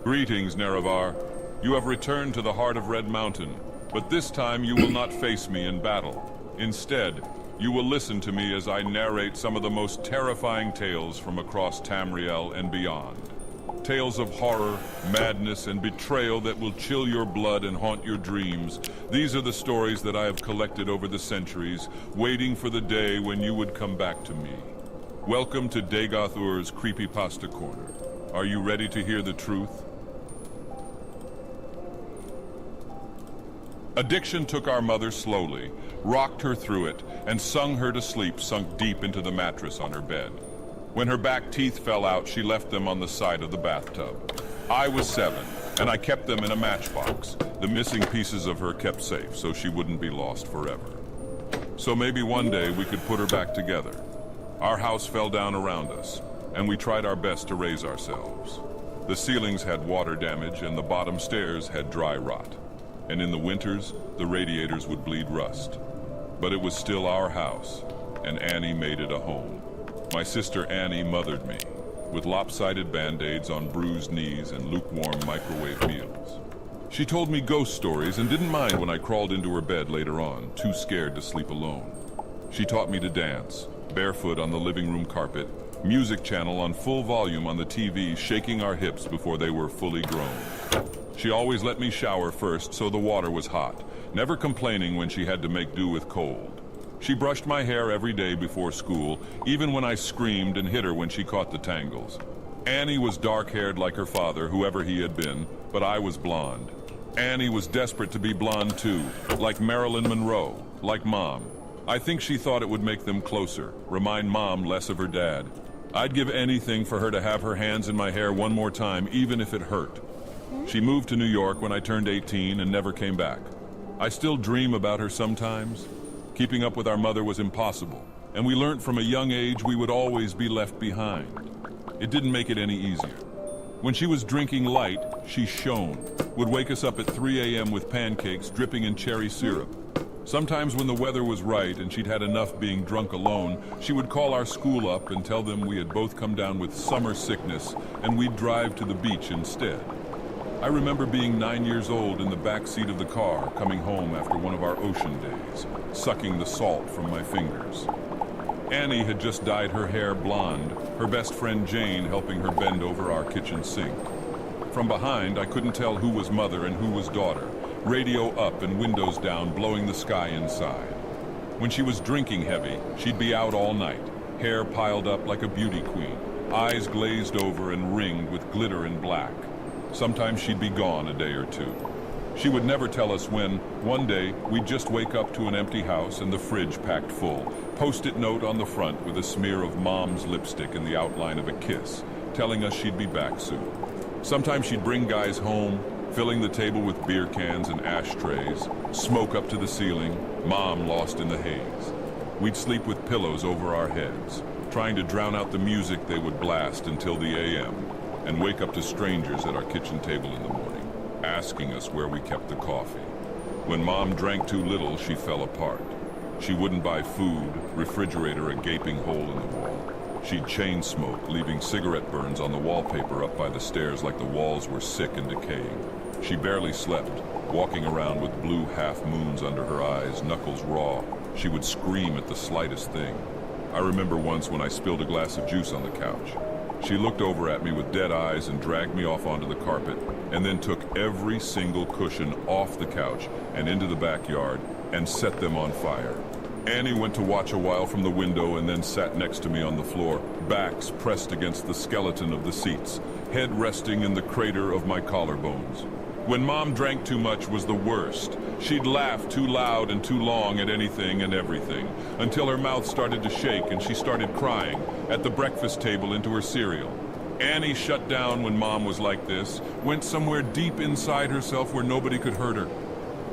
Greetings, Nerevar. You have returned to the heart of Red Mountain, but this time you will not face me in battle. Instead, you will listen to me as I narrate some of the most terrifying tales from across Tamriel and beyond. Tales of horror, madness, and betrayal that will chill your blood and haunt your dreams. These are the stories that I have collected over the centuries, waiting for the day when you would come back to me. Welcome to Dagoth Ur's Creepypasta Corner. Are you ready to hear the truth? Addiction took our mother slowly, rocked her through it, and sung her to sleep sunk deep into the mattress on her bed. When her back teeth fell out, she left them on the side of the bathtub. I was 7, and I kept them in a matchbox. The missing pieces of her kept safe, so she wouldn't be lost forever. So maybe one day we could put her back together. Our house fell down around us, and we tried our best to raise ourselves. The ceilings had water damage, and the bottom stairs had dry rot. And in the winters, the radiators would bleed rust. But it was still our house, and Annie made it a home. My sister Annie mothered me, with lopsided band-aids on bruised knees and lukewarm microwave meals. She told me ghost stories and didn't mind when I crawled into her bed later on, too scared to sleep alone. She taught me to dance, barefoot on the living room carpet, music channel on full volume on the TV, shaking our hips before they were fully grown. She always let me shower first so the water was hot, never complaining when she had to make do with cold. She brushed my hair every day before school, even when I screamed and hit her when she caught the tangles. Annie was dark-haired like her father, whoever he had been, but I was blonde. Annie was desperate to be blonde too, like Marilyn Monroe, like Mom. I think she thought it would make them closer, remind Mom less of her dad. I'd give anything for her to have her hands in my hair one more time, even if it hurt. She moved to New York when I turned 18 and never came back. I still dream about her sometimes. Keeping up with our mother was impossible, and we learned from a young age we would always be left behind. It didn't make it any easier. When she was drinking light, she shone, would wake us up at 3 a.m. with pancakes dripping in cherry syrup. Sometimes when the weather was right and she'd had enough being drunk alone, she would call our school up and tell them we had both come down with summer sickness and we'd drive to the beach instead. I remember being 9 years old in the back seat of the car, coming home after one of our ocean days, sucking the salt from my fingers. Annie had just dyed her hair blonde, her best friend Jane helping her bend over our kitchen sink. From behind, I couldn't tell who was mother and who was daughter, radio up and windows down, blowing the sky inside. When she was drinking heavy, she'd be out all night, hair piled up like a beauty queen, eyes glazed over and ringed with glitter and black. Sometimes she'd be gone a day or two. She would never tell us when. One day, we'd just wake up to an empty house and the fridge packed full. Post-it note on the front with a smear of Mom's lipstick and the outline of a kiss, telling us she'd be back soon. Sometimes she'd bring guys home, filling the table with beer cans and ashtrays, smoke up to the ceiling, Mom lost in the haze. We'd sleep with pillows over our heads, trying to drown out the music they would blast until the AM. And wake up to strangers at our kitchen table in the morning, asking us where we kept the coffee. When Mom drank too little, she fell apart. She wouldn't buy food, refrigerator a gaping hole in the wall. She'd chain smoke, leaving cigarette burns on the wallpaper up by the stairs like the walls were sick and decaying. She barely slept, walking around with blue half-moons under her eyes, knuckles raw. She would scream at the slightest thing. I remember once when I spilled a glass of juice on the couch. She looked over at me with dead eyes and dragged me off onto the carpet, and then took every single cushion off the couch and into the backyard and set them on fire. Annie went to watch a while from the window and then sat next to me on the floor, backs pressed against the skeleton of the seats, head resting in the crater of my collarbones. When Mom drank too much was the worst. She'd laugh too loud and too long at anything and everything, until her mouth started to shake and she started crying at the breakfast table into her cereal. Annie shut down when Mom was like this, went somewhere deep inside herself where nobody could hurt her.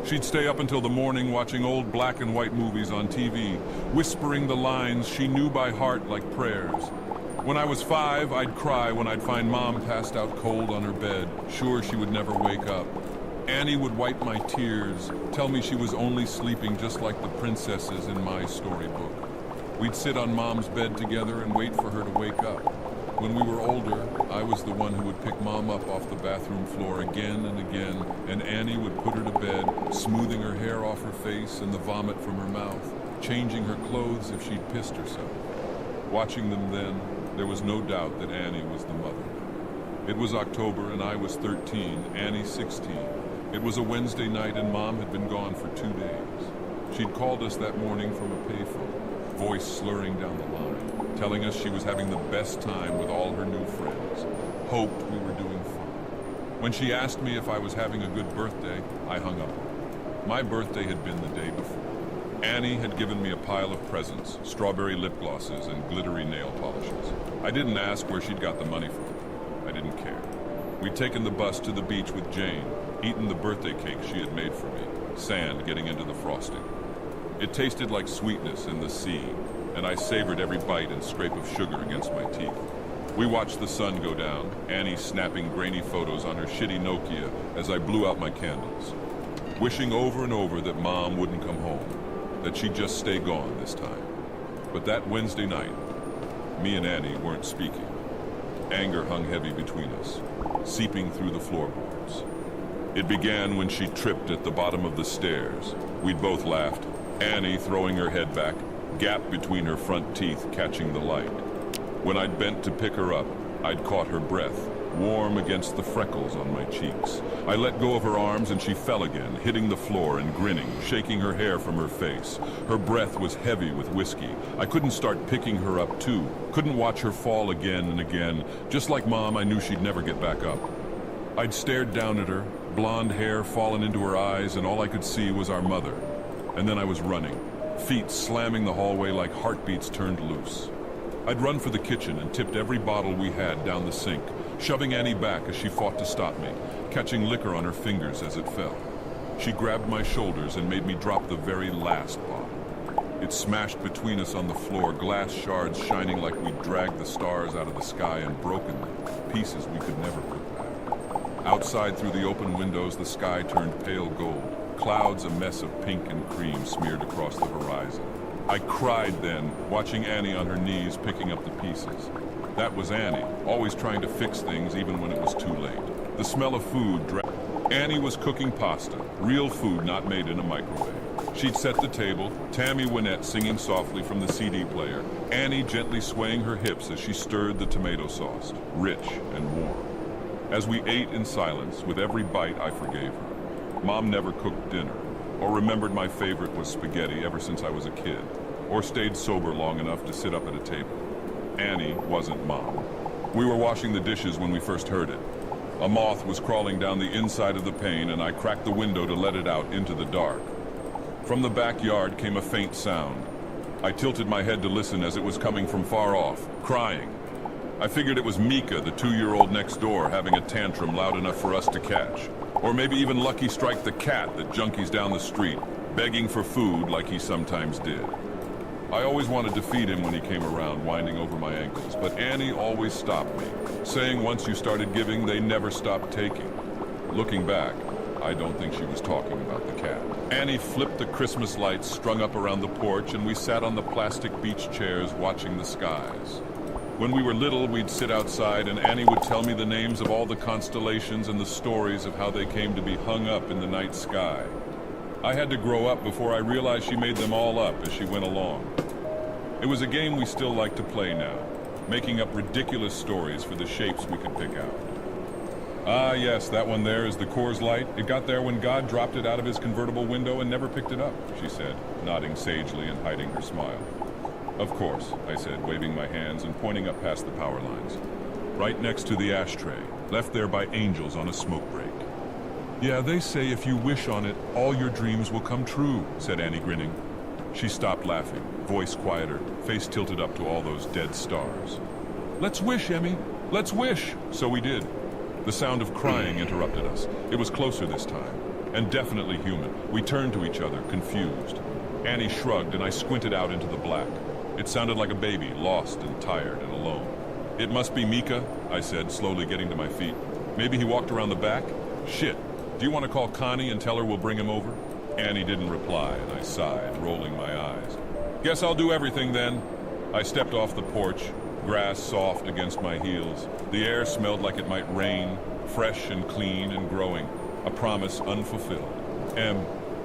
She'd stay up until the morning watching old black and white movies on TV, whispering the lines she knew by heart like prayers. When I was 5, I'd cry when I'd find Mom passed out cold on her bed, sure she would never wake up. Annie would wipe my tears, tell me she was only sleeping just like the princesses in my storybook. We'd sit on Mom's bed together and wait for her to wake up. When we were older, I was the one who would pick Mom up off the bathroom floor again and again, and Annie would put her to bed, smoothing her hair off her face and the vomit from her mouth, changing her clothes if she'd pissed herself. Watching them then, there was no doubt that Annie was the mother. It was October and I was 13, Annie 16. It was a Wednesday night and Mom had been gone for 2 days. She'd called us that morning from a payphone, voice slurring down the line, telling us she was having the best time with all her new friends. Hoped we were doing fine. When she asked me if I was having a good birthday, I hung up. My birthday had been the day before. Annie had given me a pile of presents, strawberry lip glosses and glittery nail polishes. I didn't ask where she'd got the money from. I didn't care. We'd taken the bus to the beach with Jane, eaten the birthday cake she had made for me, sand getting into the frosting. It tasted like sweetness in the sea, and I savored every bite and scrape of sugar against my teeth. We watched the sun go down, Annie snapping grainy photos on her shitty Nokia as I blew out my candles, wishing over and over that Mom wouldn't come home, that she'd just stay gone this time. But that Wednesday night, me and Annie weren't speaking. Anger hung heavy between us, seeping through the floorboards. It began when she tripped at the bottom of the stairs. We'd both laughed, Annie throwing her head back, gap between her front teeth catching the light. When I'd bent to pick her up, I'd caught her breath, warm against the freckles on my cheeks. I let go of her arms and she fell again, hitting the floor and grinning, shaking her hair from her face. Her breath was heavy with whiskey. I couldn't start picking her up too. Couldn't watch her fall again and again. Just like Mom, I knew she'd never get back up. I'd stared down at her, blonde hair fallen into her eyes, and all I could see was our mother. And then I was running, feet slamming the hallway like heartbeats turned loose. I'd run for the kitchen and tipped every bottle we had down the sink, shoving Annie back as she fought to stop me, catching liquor on her fingers as it fell. She grabbed my shoulders and made me drop the very last bottle. It smashed between us on the floor, glass shards shining like we'd dragged the stars out of the sky and broken them, pieces we could never put back. Outside through the open windows, the sky turned pale gold, clouds a mess of pink and cream smeared across the horizon. I cried then, watching Annie on her knees picking up the pieces. That was Annie, always trying to fix things even when it was too late. The smell of food Annie was cooking pasta, real food not made in a microwave. She'd set the table, Tammy Wynette singing softly from the CD player, Annie gently swaying her hips as she stirred the tomato sauce, rich and warm. As we ate in silence, with every bite I forgave her. Mom never cooked dinner, or remembered my favorite was spaghetti ever since I was a kid, or stayed sober long enough to sit up at a table. Annie wasn't Mom. We were washing the dishes when we first heard it. A moth was crawling down the inside of the pane and I cracked the window to let it out into the dark. From the backyard came a faint sound. I tilted my head to listen as it was coming from far off, crying. I figured it was Mika, the 2-year-old next door, having a tantrum loud enough for us to catch. Or maybe even Lucky Strike the cat that junkies down the street, begging for food like he sometimes did. I always wanted to feed him when he came around, winding over my ankles, but Annie always stopped me, saying once you started giving, they never stopped taking. Looking back, I don't think she was talking about the cat. Annie flipped the Christmas lights strung up around the porch, and we sat on the plastic beach chairs watching the skies. When we were little, we'd sit outside and Annie would tell me the names of all the constellations and the stories of how they came to be hung up in the night sky. I had to grow up before I realized she made them all up as she went along. It was a game we still like to play now, making up ridiculous stories for the shapes we could pick out. Ah, yes, that one there is the Coors Light. It got there when God dropped it out of his convertible window and never picked it up, she said, nodding sagely and hiding her smile. Of course, I said, waving my hands and pointing up past the power lines. Right next to the ashtray, left there by angels on a smoke break. Yeah, they say if you wish on it, all your dreams will come true, said Annie, grinning. She stopped laughing, voice quieter, face tilted up to all those dead stars. Let's wish, Emmy, let's wish! So we did. The sound of crying interrupted us. It was closer this time, and definitely human. We turned to each other, confused. Annie shrugged and I squinted out into the black. It sounded like a baby, lost and tired and alone. It must be Mika, I said, slowly getting to my feet. Maybe he walked around the back? Shit. Do you want to call Connie and tell her we'll bring him over? Annie didn't reply, and I sighed, rolling my eyes. Guess I'll do everything then. I stepped off the porch, grass soft against my heels. The air smelled like it might rain, fresh and clean and growing, a promise unfulfilled.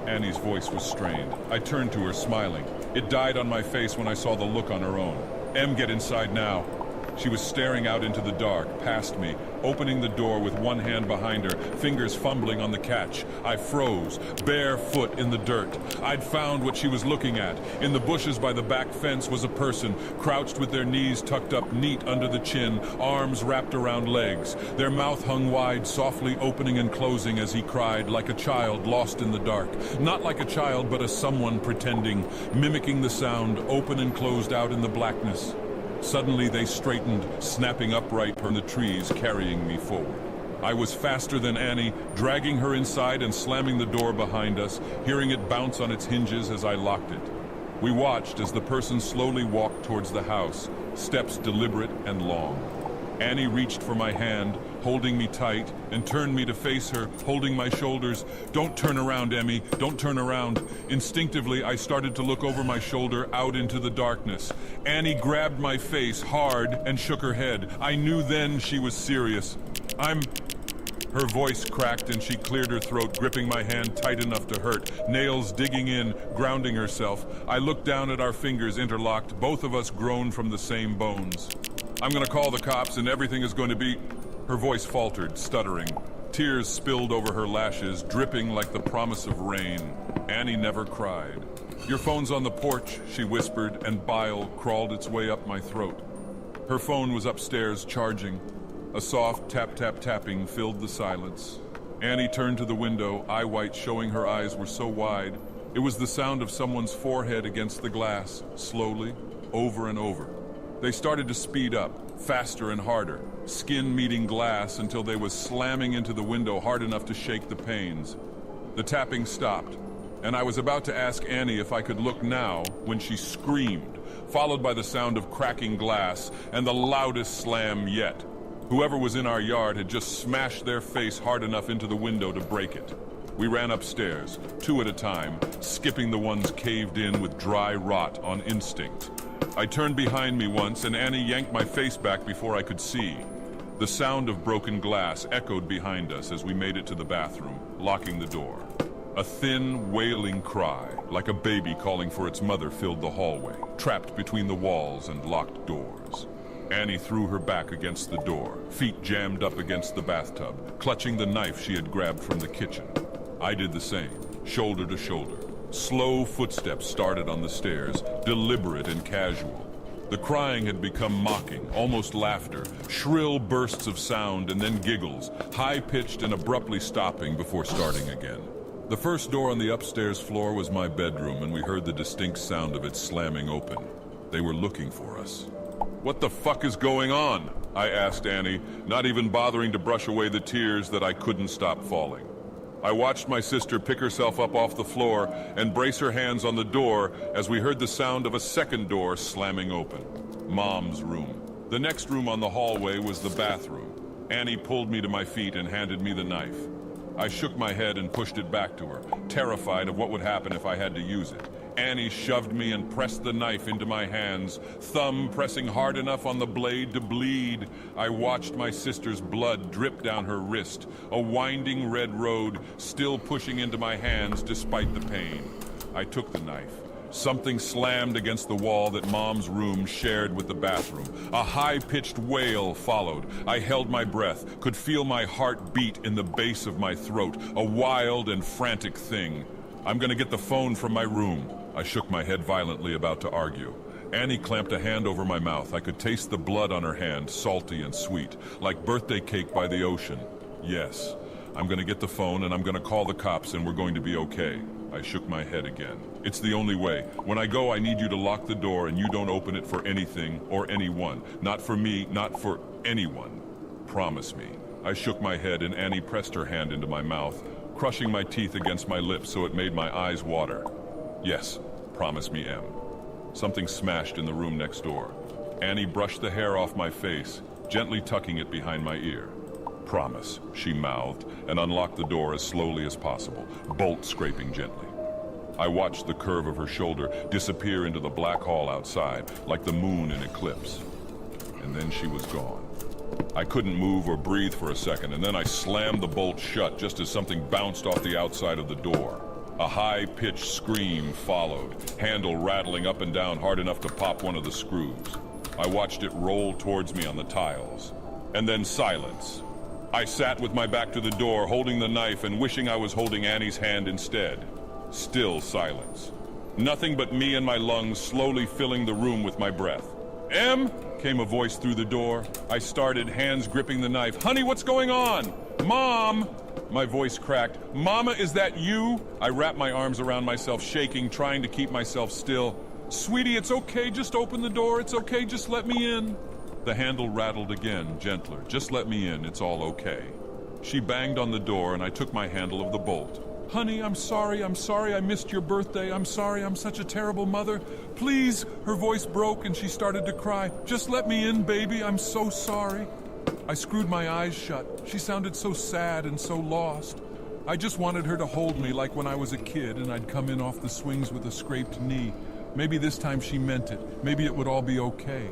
Annie's voice was strained. I turned to her, smiling. It died on my face when I saw the look on her own. Get inside now. She was staring out into the dark, past me, opening the door with one hand behind her, fingers fumbling on the catch. I froze, bare foot in the dirt. I'd found what she was looking at. In the bushes by the back fence was a person, crouched with their knees tucked up neat under the chin, arms wrapped around legs. Their mouth hung wide, softly opening and closing as he cried, like a child lost in the dark. Not like a child, but a someone pretending, mimicking the sound, open and closed out in the blackness. Suddenly they straightened, snapping upright from the trees, carrying me forward. I was faster than Annie, dragging her inside and slamming the door behind us, hearing it bounce on its hinges as I locked it. We watched as the person slowly walked towards the house, steps deliberate and long. Annie reached for my hand, holding me tight, and turned me to face her, holding my shoulders. "Don't turn around, Emmy, don't turn around." Instinctively, I started to look over my shoulder out into the darkness. Annie grabbed my face hard and shook her head. I knew then she was serious. Her voice cracked and she cleared her throat, gripping my hand tight enough to hurt, nails digging in, grounding herself. I looked down at our fingers interlocked, both of us grown from the same bones. "I'm gonna call the cops and everything is going to be..." Her voice faltered, stuttering. Tears spilled over her lashes, dripping like the promise of rain. Annie never cried. "Your phone's on the porch," she whispered, and bile crawled its way up my throat. Her phone was upstairs, charging. A soft tap-tap-tapping filled the silence. Annie turned to the window, eye white showing her eyes were so wide. It was the sound of someone's forehead against the glass, slowly, over and over. They started to speed up, faster and harder, skin meeting glass until they was slamming into the window hard enough to shake the panes. The tapping stopped, and I was about to ask Annie if I could look now when she screamed, followed by the sound of cracking glass and the loudest slam yet. Whoever was in our yard had just smashed their face hard enough into the window to break it. We ran upstairs, two at a time, skipping the ones caved in with dry rot on instinct. I turned behind me once and Annie yanked my face back before I could see. The sound of broken glass echoed behind us as we made it to the bathroom, locking the door. A thin, wailing cry, like a baby calling for its mother, filled the hallway, trapped between the walls and locked doors. Annie threw her back against the door, feet jammed up against the bathtub, clutching the knife she had grabbed from the kitchen. I did the same, shoulder to shoulder. Slow footsteps started on the stairs, deliberate and casual. The crying had become mocking, almost laughter, shrill bursts of sound and then giggles, high-pitched and abruptly stopping before starting again. The first door on the upstairs floor was my bedroom, and we heard the distinct sound of it slamming open. They were looking for us. "What the fuck is going on?" I asked Annie, not even bothering to brush away the tears that I couldn't stop falling. I watched my sister pick herself up off the floor and brace her hands on the door as we heard the sound of a second door slamming open. Mom's room. The next room on the hallway was the bathroom. Annie pulled me to my feet and handed me the knife. I shook my head and pushed it back to her, terrified of what would happen if I had to use it. Annie shoved me and pressed the knife into my hands, thumb pressing hard enough on the blade to bleed. I watched my sister's blood drip down her wrist, a winding red road still pushing into my hands despite the pain. I took the knife. Something slammed against the wall that Mom's room shared with the bathroom. A high-pitched wail followed. I held my breath, could feel my heart beat in the base of my throat, a wild and frantic thing. "I'm gonna get the phone from my room." I shook my head violently, about to argue. Annie clamped a hand over my mouth. I could taste the blood on her hand, salty and sweet, like birthday cake by the ocean. "Yes, I'm gonna get the phone and I'm gonna call the cops and we're going to be okay." I shook my head again. "It's the only way. When I go, I need you to lock the door and you don't open it for anything or anyone. Not for me, not for anyone. Promise me." I shook my head and Annie pressed her hand into my mouth, crushing my teeth against my lips so it made my eyes water. "Yes, promise me, Em." Something smashed in the room next door. Annie brushed the hair off my face, gently tucking it behind my ear. "Promise," she mouthed, and unlocked the door as slowly as possible, bolt scraping gently. I watched the curve of her shoulder disappear into the black hall outside, like the moon in eclipse. and then she was gone. I couldn't move or breathe for a second, and then I slammed the bolt shut just as something bounced off the outside of the door. A high-pitched scream followed, handle rattling up and down hard enough to pop one of the screws. I watched it roll towards me on the tiles. And then silence. I sat with my back to the door, holding the knife and wishing I was holding Annie's hand instead. Still silence. Nothing but me and my lungs slowly filling the room with my breath. "Em?" came a voice through the door. I started, hands gripping the knife. "Honey, what's going on?" "Mom!" My voice cracked. "Mama, is that you?" I wrapped my arms around myself, shaking, trying to keep myself still. "Sweetie, it's okay, just open the door. It's okay, just let me in." The handle rattled again, gentler. "Just let me in, it's all okay." She banged on the door and I took my handle of the bolt. "Honey, I'm sorry I missed your birthday. I'm sorry, I'm such a terrible mother. Please," her voice broke and she started to cry. "Just let me in, baby, I'm so sorry." I screwed my eyes shut. She sounded so sad and so lost. I just wanted her to hold me like when I was a kid and I'd come in off the swings with a scraped knee. Maybe this time she meant it. Maybe it would all be okay.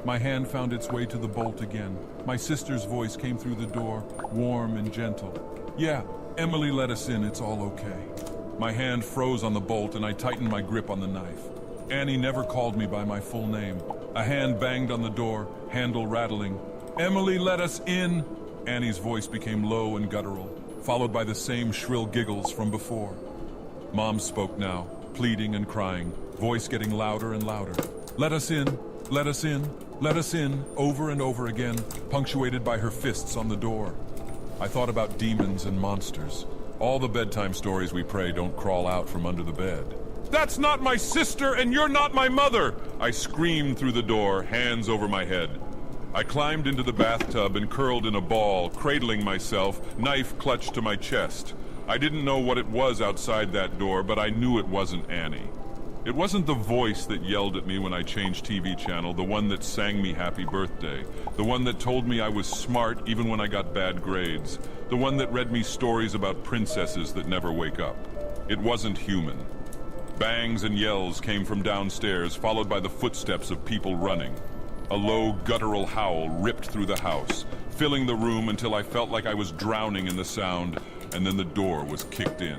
My hand found its way to the bolt again. My sister's voice came through the door, warm and gentle. "Yeah, Emily let us in, it's all okay." My hand froze on the bolt and I tightened my grip on the knife. Annie never called me by my full name. A hand banged on the door, handle rattling. "Emily let us in!" Annie's voice became low and guttural, followed by the same shrill giggles from before. Mom spoke now, pleading and crying, voice getting louder and louder. "Let us in, let us in, let us in," over and over again, punctuated by her fists on the door. I thought about demons and monsters. All the bedtime stories we pray don't crawl out from under the bed. "That's not my sister and you're not my mother!" I screamed through the door, hands over my head. I climbed into the bathtub and curled in a ball, cradling myself, knife clutched to my chest. I didn't know what it was outside that door, but I knew it wasn't Annie. It wasn't the voice that yelled at me when I changed TV channel, the one that sang me happy birthday, the one that told me I was smart even when I got bad grades, the one that read me stories about princesses that never wake up. It wasn't human. Bangs and yells came from downstairs, followed by the footsteps of people running. A low, guttural howl ripped through the house, filling the room until I felt like I was drowning in the sound, and then the door was kicked in.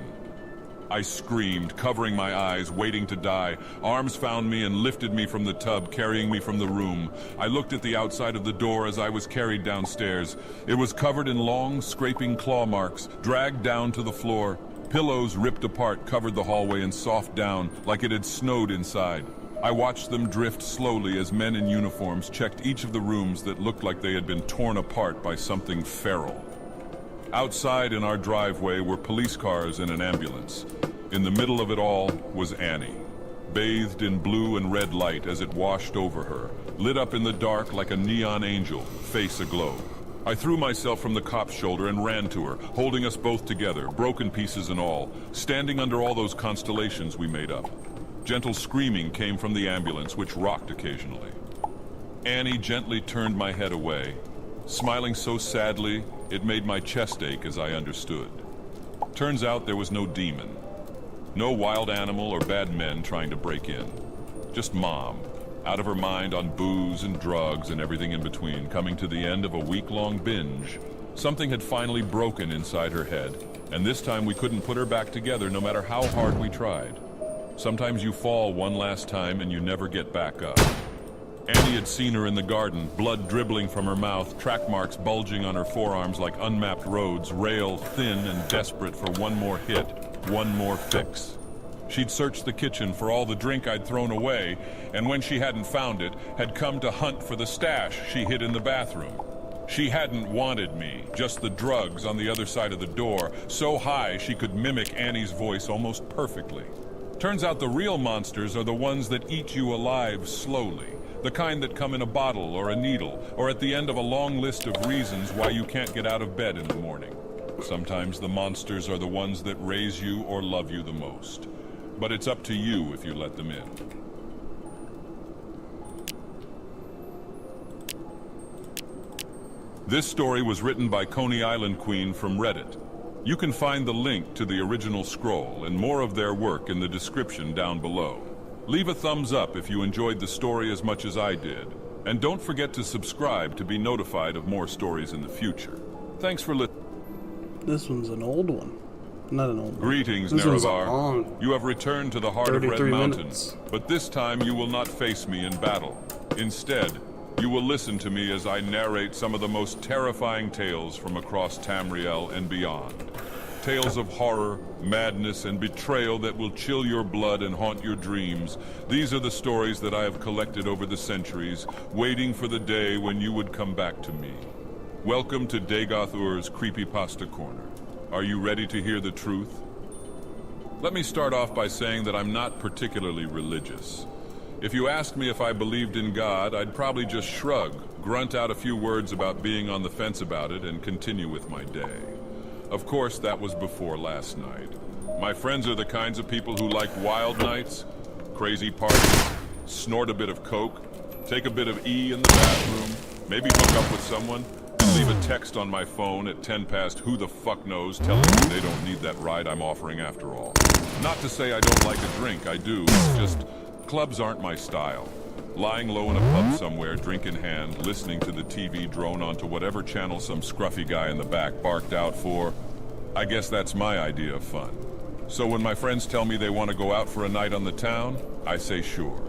I screamed, covering my eyes, waiting to die. Arms found me and lifted me from the tub, carrying me from the room. I looked at the outside of the door as I was carried downstairs. It was covered in long, scraping claw marks, dragged down to the floor. Pillows ripped apart covered the hallway in soft down, like it had snowed inside. I watched them drift slowly as men in uniforms checked each of the rooms that looked like they had been torn apart by something feral. Outside in our driveway were police cars and an ambulance. In the middle of it all was Annie, bathed in blue and red light as it washed over her, lit up in the dark like a neon angel, face aglow. I threw myself from the cop's shoulder and ran to her, holding us both together, broken pieces and all, standing under all those constellations we made up. Gentle screaming came from the ambulance, which rocked occasionally. Annie gently turned my head away, smiling so sadly it made my chest ache as I understood. Turns out there was no demon. No wild animal or bad men trying to break in. Just Mom, out of her mind on booze and drugs and everything in between, coming to the end of a week-long binge. Something had finally broken inside her head, and this time we couldn't put her back together no matter how hard we tried. Sometimes you fall one last time and you never get back up. Annie had seen her in the garden, blood dribbling from her mouth, track marks bulging on her forearms like unmapped roads, rail thin and desperate for one more hit, one more fix. She'd searched the kitchen for all the drink I'd thrown away, and when she hadn't found it, had come to hunt for the stash she hid in the bathroom. She hadn't wanted me, just the drugs on the other side of the door, so high she could mimic Annie's voice almost perfectly. Turns out the real monsters are the ones that eat you alive slowly. The kind that come in a bottle or a needle, or at the end of a long list of reasons why you can't get out of bed in the morning. Sometimes the monsters are the ones that raise you or love you the most. But it's up to you if you let them in. This story was written by Coney Island Queen from Reddit. You can find the link to the original scroll and more of their work in the description down below. Leave a thumbs up if you enjoyed the story as much as I did, And don't forget to subscribe to be notified of more stories in the future. Thanks for listening. This one's an old one. Not an old one. Greetings, This one's Nerevar. long. You have returned to the heart of Red 33 Mountain, minutes. but this time you will not face me in battle. Instead, you will listen to me as I narrate some of the most terrifying tales from across Tamriel and beyond. Tales of horror, madness, and betrayal that will chill your blood and haunt your dreams. These are the stories that I have collected over the centuries, waiting for the day when you would come back to me. Welcome to Dagoth Ur's Creepypasta Corner. Are you ready to hear the truth? Let me start off by saying that I'm not particularly religious. If you asked me if I believed in God, I'd probably just shrug, grunt out a few words about being on the fence about it, and continue with my day. Of course, that was before last night. My friends are the kinds of people who like wild nights, crazy parties, snort a bit of coke, take a bit of E in the bathroom, maybe hook up with someone, and leave a text on my phone at 10 past who the fuck knows, telling me they don't need that ride I'm offering after all. Not to say I don't like a drink, I do, it's just clubs aren't my style. Lying low in a pub somewhere, drink in hand, listening to the TV drone onto whatever channel some scruffy guy in the back barked out for, I guess that's my idea of fun. So when my friends tell me they want to go out for a night on the town, I say sure.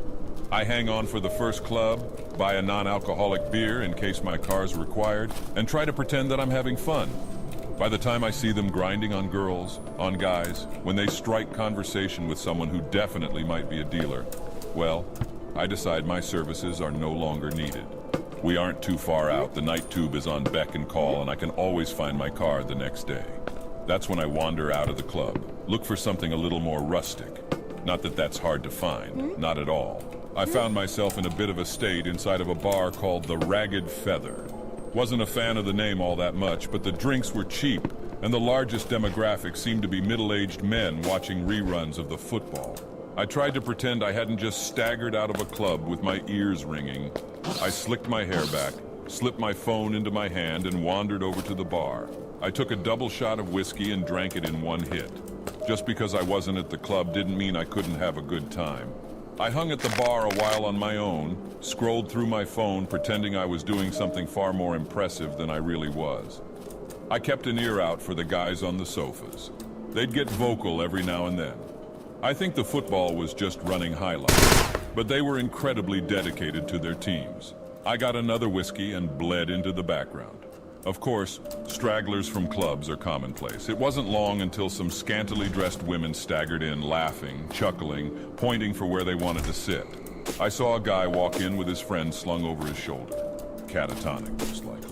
I hang on for the first club, buy a non-alcoholic beer in case my car's required, and try to pretend that I'm having fun. By the time I see them grinding on girls, on guys, when they strike conversation with someone who definitely might be a dealer, well, I decide my services are no longer needed. We aren't too far out, the night tube is on beck and call, and I can always find my car the next day. That's when I wander out of the club, look for something a little more rustic. Not that that's hard to find, not at all. I found myself in a bit of a state inside of a bar called the Ragged Feather. Wasn't a fan of the name all that much, but the drinks were cheap, and the largest demographic seemed to be middle-aged men watching reruns of the football. I tried to pretend I hadn't just staggered out of a club with my ears ringing. I slicked my hair back, slipped my phone into my hand, and wandered over to the bar. I took a double shot of whiskey and drank it in one hit. Just because I wasn't at the club didn't mean I couldn't have a good time. I hung at the bar a while on my own, scrolled through my phone pretending I was doing something far more impressive than I really was. I kept an ear out for the guys on the sofas. They'd get vocal every now and then. I think the football was just running highlights, but they were incredibly dedicated to their teams. I got another whiskey and bled into the background. Of course, stragglers from clubs are commonplace. It wasn't long until some scantily dressed women staggered in, laughing, chuckling, pointing for where they wanted to sit. I saw a guy walk in with his friend slung over his shoulder. Catatonic, most likely.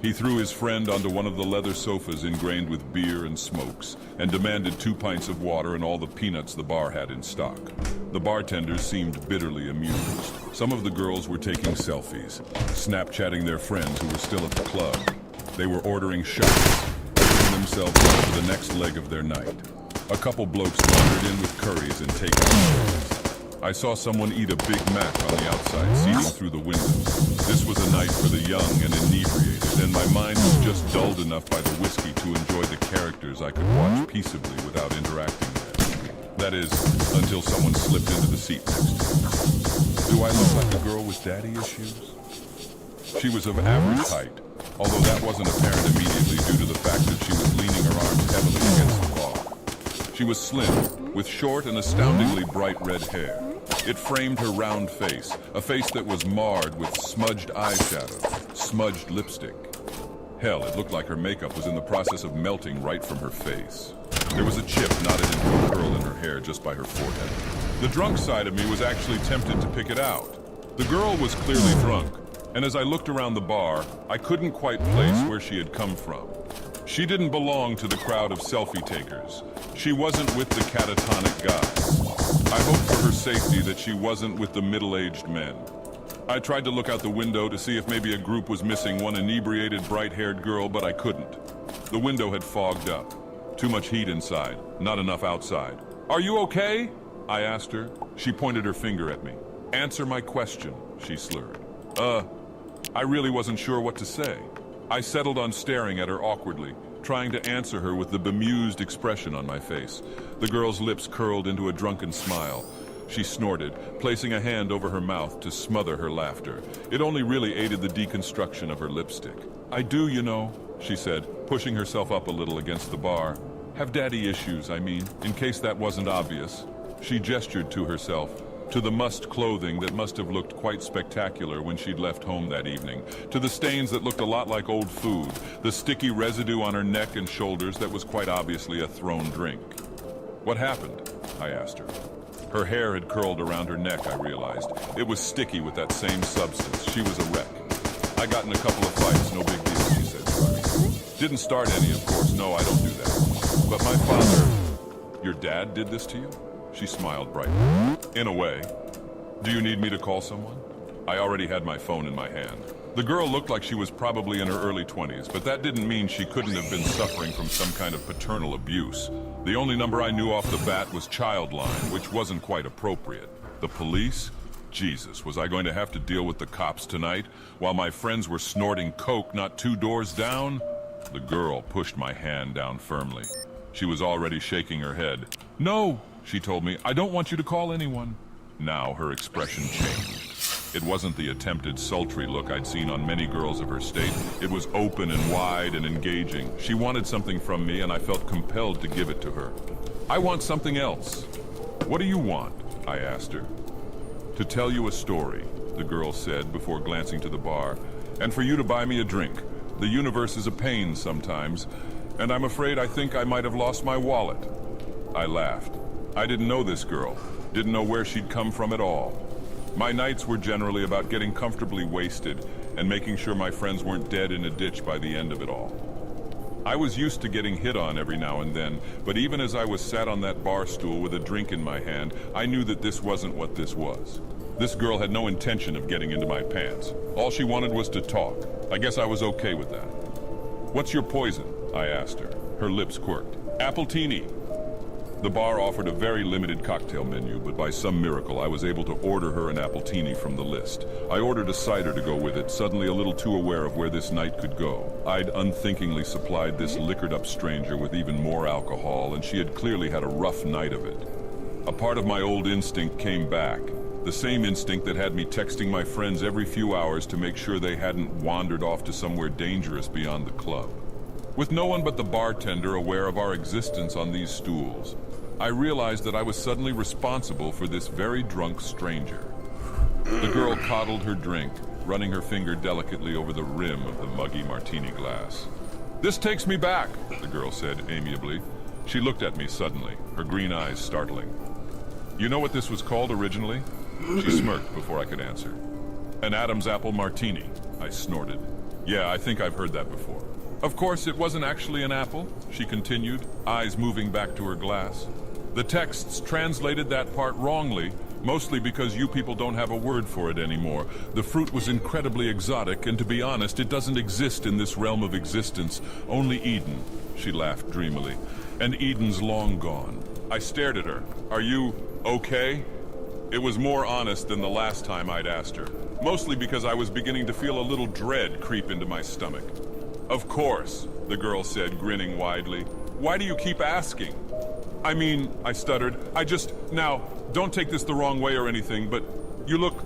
He threw his friend onto one of the leather sofas ingrained with beer and smokes, and demanded 2 pints of water and all the peanuts the bar had in stock. The bartenders seemed bitterly amused. Some of the girls were taking selfies, Snapchatting their friends who were still at the club. They were ordering shots, putting themselves up for the next leg of their night. A couple blokes wandered in with curries and takeout. I saw someone eat a Big Mac on the outside, seeing through the windows. This was a night for the young and inebriated, and my mind was just dulled enough by the whiskey to enjoy the characters I could watch peaceably without interacting with. That is, until someone slipped into the seat next to me. Do I look like a girl with daddy issues? She was of average height, although that wasn't apparent immediately due to the fact that she was leaning her arms heavily against the bar. She was slim, with short and astoundingly bright red hair. It framed her round face, a face that was marred with smudged eyeshadow, smudged lipstick. Hell, it looked like her makeup was in the process of melting right from her face. There was a chip knotted into a curl in her hair just by her forehead. The drunk side of me was actually tempted to pick it out. The girl was clearly drunk, and as I looked around the bar, I couldn't quite place where she had come from. She didn't belong to the crowd of selfie takers. She wasn't with the catatonic guys. I hoped for her safety that she wasn't with the middle-aged men. I tried to look out the window to see if maybe a group was missing one inebriated, bright-haired girl, but I couldn't. The window had fogged up. Too much heat inside, not enough outside. "Are you okay?" I asked her. She pointed her finger at me. "Answer my question," she slurred. I really wasn't sure what to say. I settled on staring at her awkwardly, trying to answer her with the bemused expression on my face. The girl's lips curled into a drunken smile. she snorted, placing a hand over her mouth to smother her laughter. It only really aided the deconstruction of her lipstick. I do, you know, she said, pushing herself up a little against the bar. Have daddy issues, I mean, in case that wasn't obvious. She gestured to herself, to the mussed clothing that must have looked quite spectacular when she'd left home that evening, to the stains that looked a lot like old food, the sticky residue on her neck and shoulders that was quite obviously a thrown drink. What happened? I asked her. Her hair had curled around her neck, I realized. It was sticky with that same substance. She was a wreck. I got in a couple of fights, no big deal, she said slyly. Didn't start any, of course. No, I don't do that. But my father... Your dad did this to you? She smiled brightly. In a way. Do you need me to call someone? I already had my phone in my hand. The girl looked like she was probably in her early 20s, but that didn't mean she couldn't have been suffering from some kind of paternal abuse. The only number I knew off the bat was Childline, which wasn't quite appropriate. The police? Jesus, was I going to have to deal with the cops tonight, while my friends were snorting coke not 2 doors down? The girl pushed my hand down firmly. She was already shaking her head. No, she told me, I don't want you to call anyone. Now her expression changed. It wasn't the attempted sultry look I'd seen on many girls of her state. It was open and wide and engaging. She wanted something from me, and I felt compelled to give it to her. I want something else. What do you want? I asked her. To tell you a story, the girl said before glancing to the bar, and for you to buy me a drink. The universe is a pain sometimes, and I'm afraid I think I might have lost my wallet. I laughed. I didn't know this girl, didn't know where she'd come from at all. My nights were generally about getting comfortably wasted and making sure my friends weren't dead in a ditch by the end of it all. I was used to getting hit on every now and then, but even as I was sat on that bar stool with a drink in my hand, I knew that this wasn't what this was. This girl had no intention of getting into my pants. All she wanted was to talk. I guess I was okay with that. What's your poison? I asked her. Her lips quirked. Appletini. The bar offered a very limited cocktail menu, but by some miracle I was able to order her an appletini from the list. I ordered a cider to go with it, suddenly a little too aware of where this night could go. I'd unthinkingly supplied this liquored-up stranger with even more alcohol, and she had clearly had a rough night of it. A part of my old instinct came back. The same instinct that had me texting my friends every few hours to make sure they hadn't wandered off to somewhere dangerous beyond the club. With no one but the bartender aware of our existence on these stools, I realized that I was suddenly responsible for this very drunk stranger. The girl coddled her drink, running her finger delicately over the rim of the muggy martini glass. This takes me back, the girl said amiably. She looked at me suddenly, her green eyes startling. You know what this was called originally? She smirked before I could answer. An Adam's apple martini, I snorted. Yeah, I think I've heard that before. Of course, it wasn't actually an apple, she continued, eyes moving back to her glass. The texts translated that part wrongly, mostly because you people don't have a word for it anymore. The fruit was incredibly exotic, and to be honest, it doesn't exist in this realm of existence. Only Eden, she laughed dreamily. And Eden's long gone. I stared at her. Are you okay? It was more honest than the last time I'd asked her, mostly because I was beginning to feel a little dread creep into my stomach. Of course, the girl said, grinning widely. Why do you keep asking? I mean, I stuttered, now, don't take this the wrong way or anything, but you look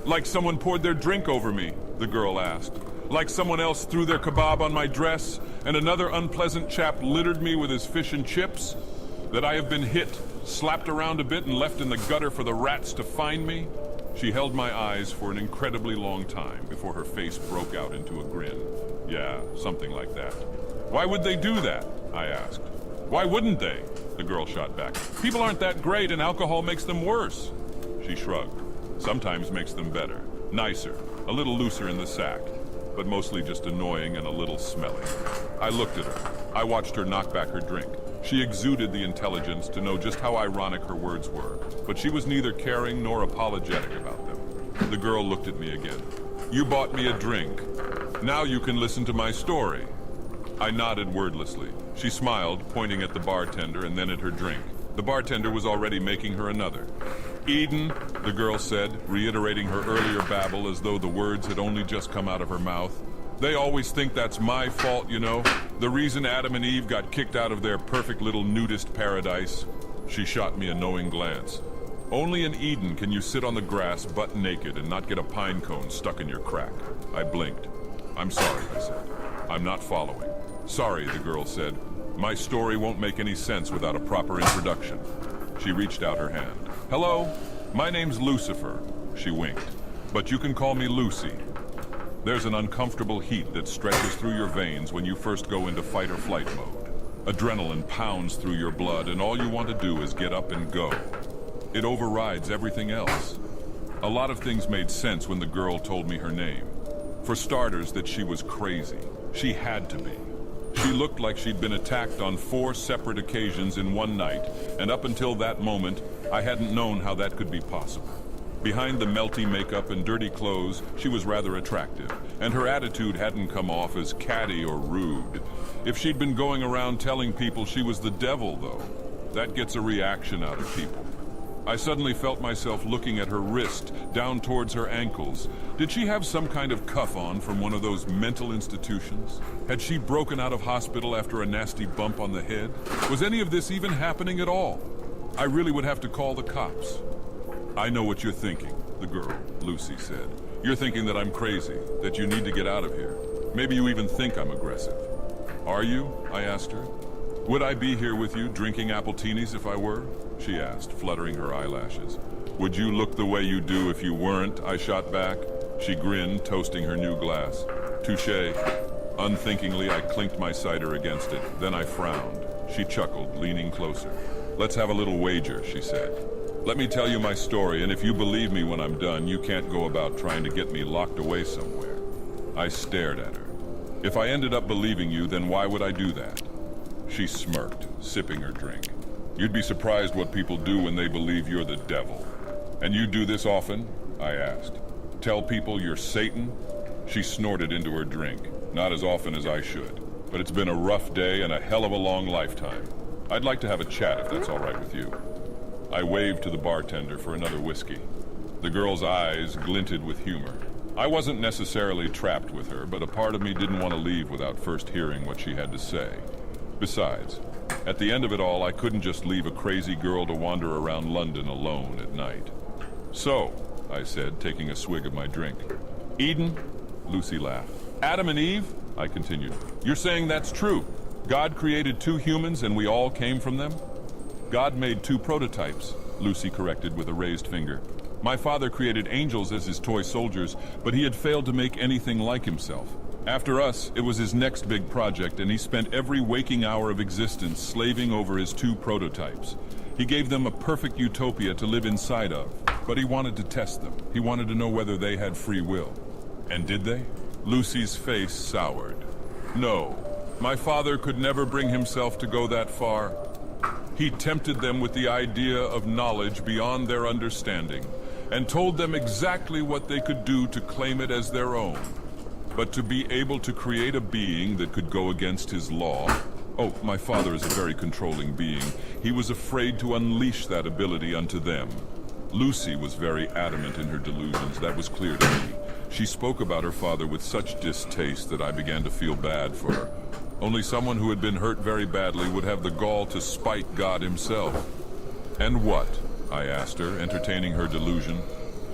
like someone poured their drink over me, the girl asked. Like someone else threw their kebab on my dress, and another unpleasant chap littered me with his fish and chips? That I have been hit, slapped around a bit, and left in the gutter for the rats to find me? She held my eyes for an incredibly long time before her face broke out into a grin. Yeah, something like that. Why would they do that? I asked. Why wouldn't they? The girl shot back. People aren't that great, and alcohol makes them worse. She shrugged. Sometimes makes them better. Nicer. A little looser in the sack. But mostly just annoying and a little smelly. I looked at her. I watched her knock back her drink. She exuded the intelligence to know just how ironic her words were, but she was neither caring nor apologetic about them. The girl looked at me again. You bought me a drink. Now you can listen to my story. I nodded wordlessly. She smiled, pointing at the bartender and then at her drink. The bartender was already making her another. Eden, the girl said, reiterating her earlier babble as though the words had only just come out of her mouth. They always think that's my fault, you know. The reason Adam and Eve got kicked out of their perfect little nudist paradise. She shot me a knowing glance. Only in Eden can you sit on the grass butt naked and not get a pine cone stuck in your crack. I blinked. I'm sorry, I said. I'm not following. Sorry, the girl said. My story won't make any sense without a proper introduction. She reached out her hand. Hello, my name's Lucifer. She winked. But you can call me Lucy. There's an uncomfortable heat that stretches through your veins when you first go into fight or flight mode. Adrenaline pounds through your blood and all you want to do is get up and go. It overrides everything else. A lot of things made sense when the girl told me her name. For starters, that she was crazy. She had to be. She looked like she'd been attacked on 4 separate occasions in one night, and up until that moment, I hadn't known how that could be possible. Behind the melty makeup and dirty clothes, she was rather attractive, and her attitude hadn't come off as catty or rude. If she'd been going around telling people she was the devil, though, that gets a reaction out of people. I suddenly felt myself looking at her wrist, down towards her ankles. Did she have some kind of cuff on from one of those mental institutions? Had she broken out of hospital after a nasty bump on the head? Was any of this even happening at all? I really would have to call the cops. I know what you're thinking, the girl, Lucy said. You're thinking that I'm crazy, that you need to get out of here. Maybe you even think I'm aggressive. Are you? I asked her. Would I be here with you, drinking appletini if I were? She asked, fluttering her eyelashes. Would you look the way you do if you weren't? I shot back. She grinned, toasting her new glass. Touché. Unthinkingly, I clinked my cider against it. Then I frowned. She chuckled, leaning closer. Let's have a little wager, she said. Let me tell you my story, and if you believe me when I'm done, you can't go about trying to get me locked away somewhere. I stared at her. If I ended up believing you, then why would I do that? She smirked, sipping her drink. You'd be surprised what people do when they believe you're the devil. And you do this often? I asked. Tell people you're Satan? She snorted into her drink. Not as often as I should. But it's been a rough day and a hell of a long lifetime. I'd like to have a chat if that's all right with you. I waved to the bartender for another whiskey. The girl's eyes glinted with humor. I wasn't necessarily trapped with her, but a part of me didn't want to leave without first hearing what she had to say. Besides, at the end of it all, I couldn't just leave a crazy girl to wander around London alone at night. So, I said, taking a swig of my drink. Eden? Lucy laughed. Adam and Eve? I continued. You're saying that's true? God created 2 humans and we all came from them? God made 2 prototypes, Lucy corrected with a raised finger. My father created angels as his toy soldiers, but he had failed to make anything like himself. After us, it was his next big project, and he spent every waking hour of existence slaving over his 2 prototypes. He gave them a perfect utopia to live inside of, but he wanted to test them. He wanted to know whether they had free will. And did they? Lucy's face soured. No, my father could never bring himself to go that far. He tempted them with the idea of knowledge beyond their understanding, and told them exactly what they could do to claim it as their own. But to be able to create a being that could go against his law... Oh, my father is a very controlling being. He was afraid to unleash that ability unto them. Lucy was very adamant in her delusions, that was clear to me. She spoke about her father with such distaste that I began to feel bad for her. Only someone who had been hurt very badly would have the gall to spite God himself. And what? I asked her, entertaining her delusion.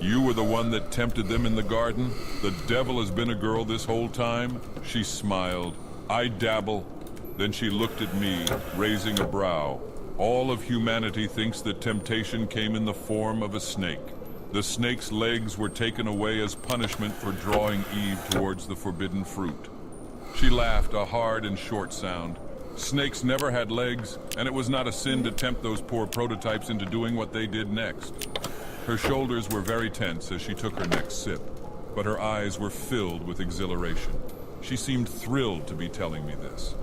You were the one that tempted them in the garden? The devil has been a girl this whole time? She smiled. I dabble. Then she looked at me, raising a brow. All of humanity thinks that temptation came in the form of a snake. The snake's legs were taken away as punishment for drawing Eve towards the forbidden fruit. She laughed, a hard and short sound. Snakes never had legs, and it was not a sin to tempt those poor prototypes into doing what they did next. Her shoulders were very tense as she took her next sip, but her eyes were filled with exhilaration. She seemed thrilled to be telling me this.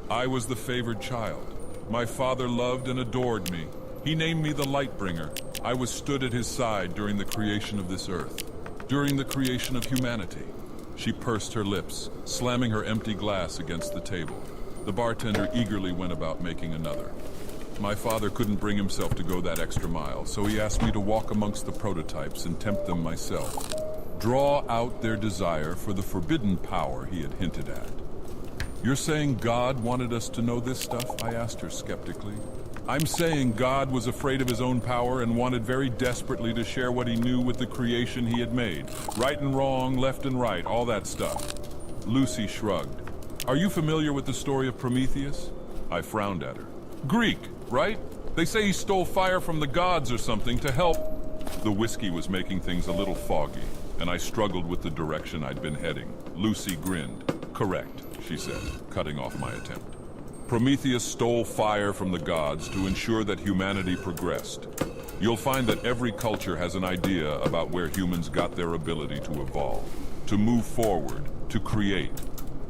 I was the favored child. My father loved and adored me. He named me the Lightbringer. I was stood at his side during the creation of this earth, during the creation of humanity. She pursed her lips, slamming her empty glass against the table. The bartender eagerly went about making another. My father couldn't bring himself to go that extra mile, so he asked me to walk amongst the prototypes and tempt them myself. Draw out their desire for the forbidden power he had hinted at. You're saying God wanted us to know this stuff? I asked her skeptically. I'm saying God was afraid of his own power and wanted very desperately to share what he knew with the creation he had made. Right and wrong, left and right, all that stuff. Lucy shrugged. Are you familiar with the story of Prometheus? I frowned at her. Greek, right? They say he stole fire from the gods or something to help. The whiskey was making things a little foggy, and I struggled with the direction I'd been heading. Lucy grinned. Correct, she said, cutting off my attempt. Prometheus stole fire from the gods to ensure that humanity progressed. You'll find that every culture has an idea about where humans got their ability to evolve, to move forward, to create.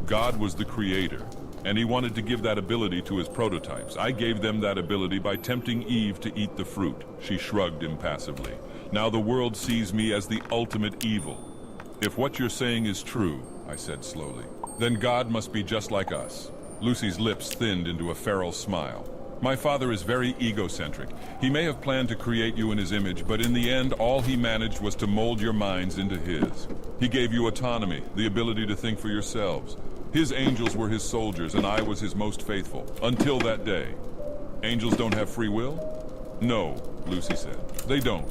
God was the creator, and he wanted to give that ability to his prototypes. I gave them that ability by tempting Eve to eat the fruit. She shrugged impassively. Now the world sees me as the ultimate evil. If what you're saying is true, I said slowly, then God must be just like us. Lucy's lips thinned into a feral smile. My father is very egocentric. He may have planned to create you in his image, but in the end, all he managed was to mold your minds into his. He gave you autonomy, the ability to think for yourselves. His angels were his soldiers, and I was his most faithful, until that day. Angels don't have free will? No, Lucy said. They don't.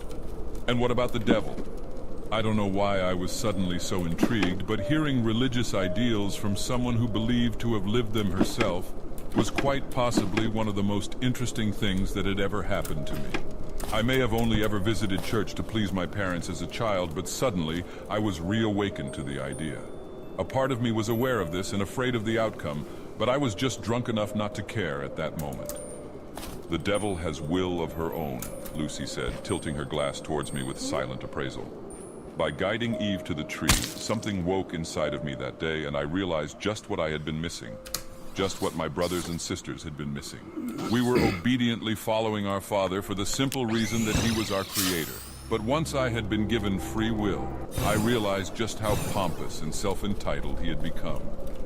And what about the devil? I don't know why I was suddenly so intrigued, but hearing religious ideals from someone who believed to have lived them herself was quite possibly one of the most interesting things that had ever happened to me. I may have only ever visited church to please my parents as a child, but suddenly I was reawakened to the idea. A part of me was aware of this and afraid of the outcome, but I was just drunk enough not to care at that moment. The devil has will of her own, Lucy said, tilting her glass towards me with silent appraisal. By guiding Eve to the tree, something woke inside of me that day, and I realized just what I had been missing. Just what my brothers and sisters had been missing. We were obediently following our father for the simple reason that he was our creator. But once I had been given free will, I realized just how pompous and self-entitled he had become.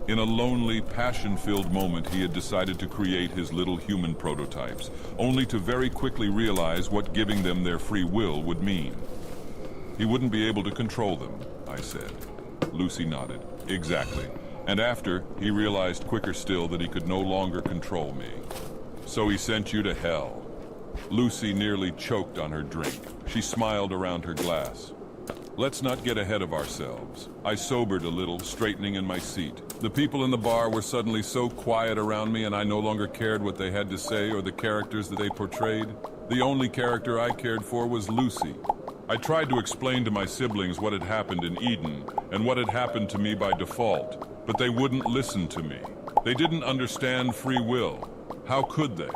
In a lonely, passion-filled moment, he had decided to create his little human prototypes, only to very quickly realize what giving them their free will would mean. He wouldn't be able to control them, I said. Lucy nodded. Exactly. And after, he realized quicker still that he could no longer control me. So he sent you to hell. Lucy nearly choked on her drink. She smiled around her glass. Let's not get ahead of ourselves. I sobered a little, straightening in my seat. The people in the bar were suddenly so quiet around me, and I no longer cared what they had to say or the characters that they portrayed. The only character I cared for was Lucy. I tried to explain to my siblings what had happened in Eden and what had happened to me by default, but they wouldn't listen to me. They didn't understand free will. How could they?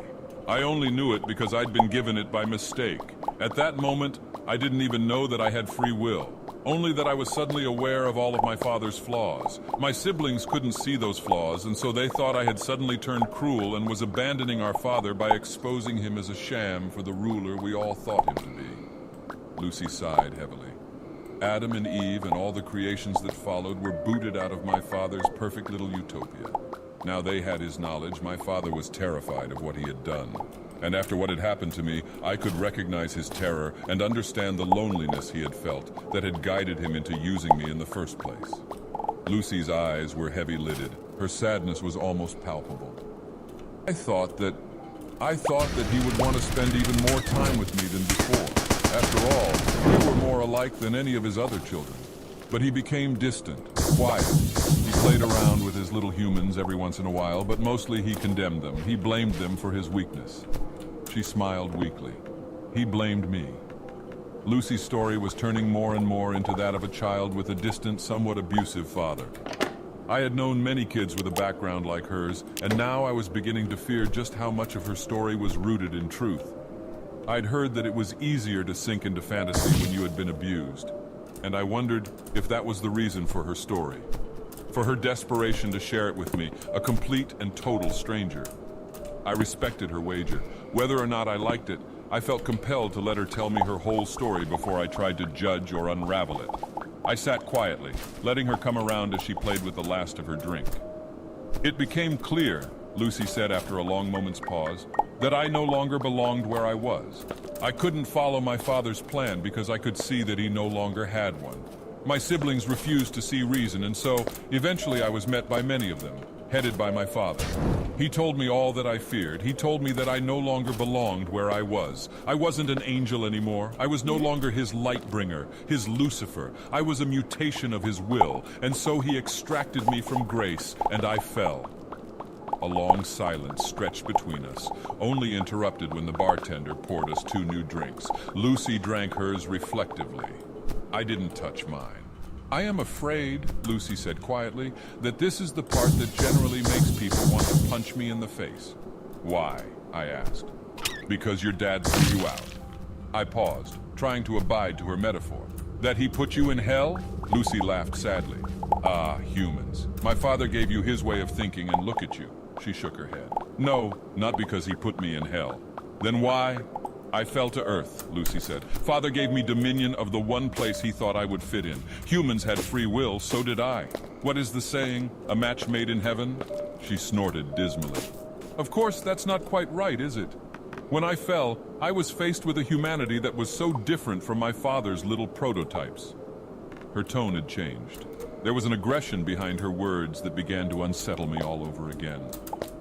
I only knew it because I'd been given it by mistake. At that moment, I didn't even know that I had free will, only that I was suddenly aware of all of my father's flaws. My siblings couldn't see those flaws, and so they thought I had suddenly turned cruel and was abandoning our father by exposing him as a sham for the ruler we all thought him to be. Lucy sighed heavily. Adam and Eve and all the creations that followed were booted out of my father's perfect little utopia. Now they had his knowledge, my father was terrified of what he had done. And after what had happened to me, I could recognize his terror and understand the loneliness he had felt that had guided him into using me in the first place. Lucy's eyes were heavy-lidded. Her sadness was almost palpable. I thought that he would want to spend even more time with me than before. After all, we were more alike than any of his other children. But he became distant, quiet. He played around with his little humans every once in a while, but mostly he condemned them. He blamed them for his weakness. She smiled weakly. He blamed me. Lucy's story was turning more and more into that of a child with a distant, somewhat abusive father. I had known many kids with a background like hers, and now I was beginning to fear just how much of her story was rooted in truth. I'd heard that it was easier to sink into fantasy when you had been abused, and I wondered if that was the reason for her story. For her desperation to share it with me, a complete and total stranger. I respected her wager. Whether or not I liked it, I felt compelled to let her tell me her whole story before I tried to judge or unravel it. I sat quietly, letting her come around as she played with the last of her drink. It became clear, Lucy said after a long moment's pause, that I no longer belonged where I was. I couldn't follow my father's plan because I could see that he no longer had one. My siblings refused to see reason, and so eventually I was met by many of them. headed by my father. He told me all that I feared. He told me that I no longer belonged where I was. I wasn't an angel anymore. I was no longer his light bringer, his Lucifer. I was a mutation of his will, and so he extracted me from grace, and I fell. A long silence stretched between us, only interrupted when the bartender poured us 2 new drinks. Lucy drank hers reflectively. I didn't touch mine. I am afraid, Lucy said quietly, that this is the part that generally makes people want to punch me in the face. Why? I asked. Because your dad threw you out. I paused, trying to abide to her metaphor. That he put you in hell? Lucy laughed sadly. Ah, humans. My father gave you his way of thinking, and look at you. She shook her head. No, not because he put me in hell. Then why? I fell to earth, Lucy said. Father gave me dominion of the one place he thought I would fit in. Humans had free will, so did I. What is the saying? A match made in heaven? She snorted dismally. Of course, that's not quite right, is it? When I fell, I was faced with a humanity that was so different from my father's little prototypes. Her tone had changed. There was an aggression behind her words that began to unsettle me all over again.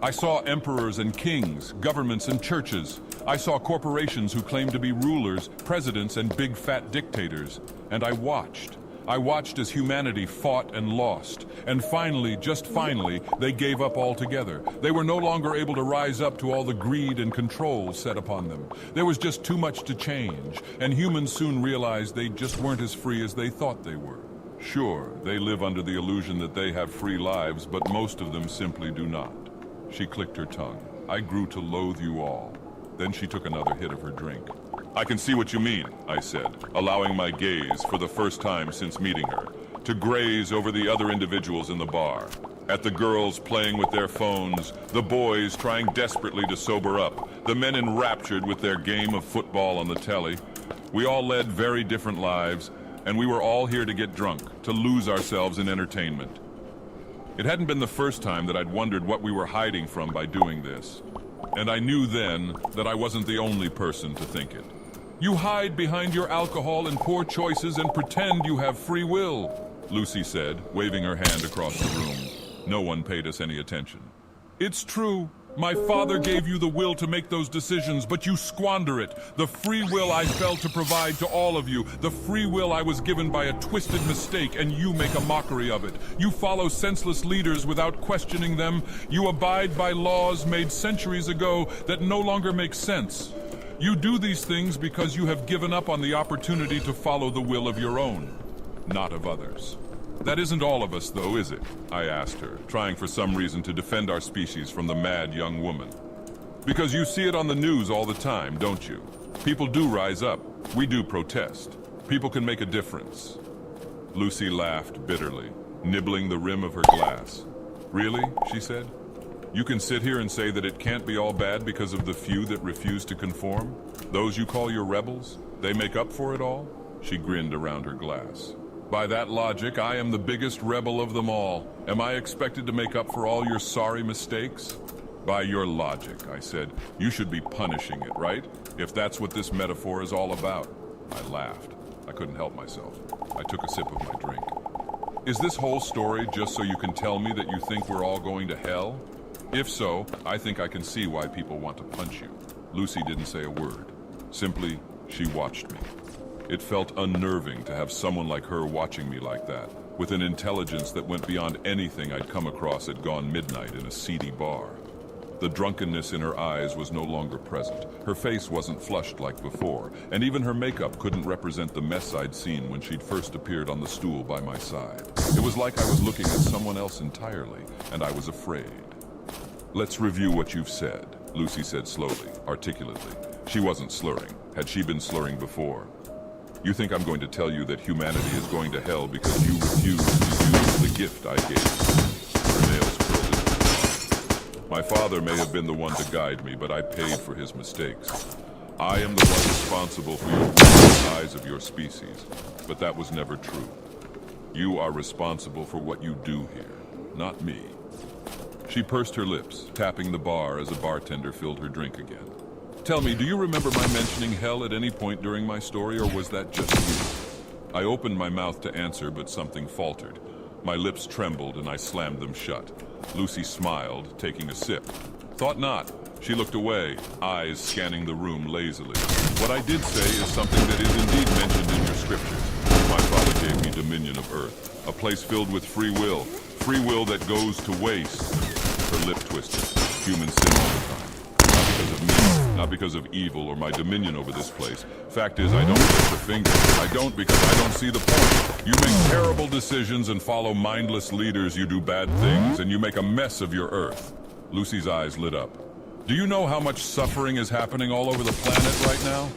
I saw emperors and kings, governments and churches. I saw corporations who claimed to be rulers, presidents and big fat dictators. And I watched. I watched as humanity fought and lost. And finally, just finally, they gave up altogether. They were no longer able to rise up to all the greed and control set upon them. There was just too much to change, and humans soon realized they just weren't as free as they thought they were. Sure, they live under the illusion that they have free lives, but most of them simply do not. She clicked her tongue. I grew to loathe you all. Then she took another hit of her drink. I can see what you mean, I said, allowing my gaze, for the first time since meeting her, to graze over the other individuals in the bar. At the girls playing with their phones, the boys trying desperately to sober up, the men enraptured with their game of football on the telly. We all led very different lives, and we were all here to get drunk, to lose ourselves in entertainment. It hadn't been the first time that I'd wondered what we were hiding from by doing this. And I knew then that I wasn't the only person to think it. You hide behind your alcohol and poor choices and pretend you have free will, Lucy said, waving her hand across the room. No one paid us any attention. It's true. My father gave you the will to make those decisions, but you squander it. The free will I felt to provide to all of you, the free will I was given by a twisted mistake, and you make a mockery of it. You follow senseless leaders without questioning them. You abide by laws made centuries ago that no longer make sense. You do these things because you have given up on the opportunity to follow the will of your own, not of others. That isn't all of us, though, is it? I asked her, trying for some reason to defend our species from the mad young woman. Because you see it on the news all the time, don't you? People do rise up. We do protest. People can make a difference. Lucy laughed bitterly, nibbling the rim of her glass. Really? She said. You can sit here and say that it can't be all bad because of the few that refuse to conform? Those you call your rebels? They make up for it all? She grinned around her glass. By that logic, I am the biggest rebel of them all. Am I expected to make up for all your sorry mistakes? By your logic, I said, you should be punishing it, right? If that's what this metaphor is all about. I laughed. I couldn't help myself. I took a sip of my drink. Is this whole story just so you can tell me that you think we're all going to hell? If so, I think I can see why people want to punch you. Lucy didn't say a word. Simply, she watched me. It felt unnerving to have someone like her watching me like that, with an intelligence that went beyond anything I'd come across at gone midnight in a seedy bar. The drunkenness in her eyes was no longer present. Her face wasn't flushed like before, and even her makeup couldn't represent the mess I'd seen when she'd first appeared on the stool by my side. It was like I was looking at someone else entirely, and I was afraid. Let's review what you've said, Lucy said slowly, articulately. She wasn't slurring. Had she been slurring before? You think I'm going to tell you that humanity is going to hell because you refuse to use the gift I gave you? Her nails curled in her. My father may have been the one to guide me, but I paid for his mistakes. I am the one responsible for your the eyes of your species, but that was never true. You are responsible for what you do here, not me. She pursed her lips, tapping the bar as a bartender filled her drink again. Tell me, do you remember my mentioning hell at any point during my story, or was that just you? I opened my mouth to answer, but something faltered. My lips trembled and I slammed them shut. Lucy smiled, taking a sip. Thought not. She looked away, eyes scanning the room lazily. What I did say is something that is indeed mentioned in your scriptures. My father gave me dominion of earth, a place filled with free will that goes to waste. Her lip twisted. Humans sin all the time. Not because of me, not because of evil or my dominion over this place. Fact is, I don't lift a finger. I don't because I don't see the point. You make terrible decisions and follow mindless leaders. You do bad things, and you make a mess of your earth. Lucy's eyes lit up. Do you know how much suffering is happening all over the planet right now?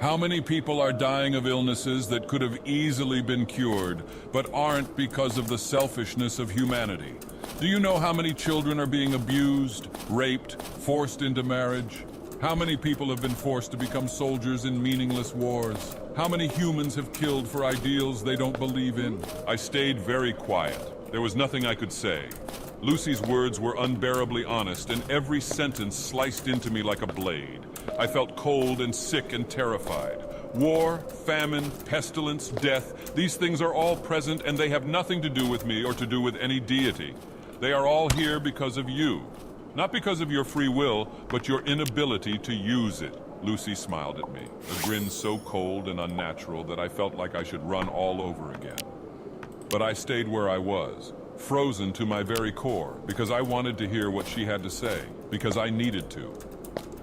How many people are dying of illnesses that could have easily been cured, but aren't because of the selfishness of humanity? Do you know how many children are being abused, raped, forced into marriage? How many people have been forced to become soldiers in meaningless wars? How many humans have killed for ideals they don't believe in? I stayed very quiet. There was nothing I could say. Lucy's words were unbearably honest, and every sentence sliced into me like a blade. I felt cold and sick and terrified. War, famine, pestilence, death, these things are all present, and they have nothing to do with me or to do with any deity. They are all here because of you. Not because of your free will, but your inability to use it. Lucy smiled at me, a grin so cold and unnatural that I felt like I should run all over again. But I stayed where I was, frozen to my very core, because I wanted to hear what she had to say, because I needed to.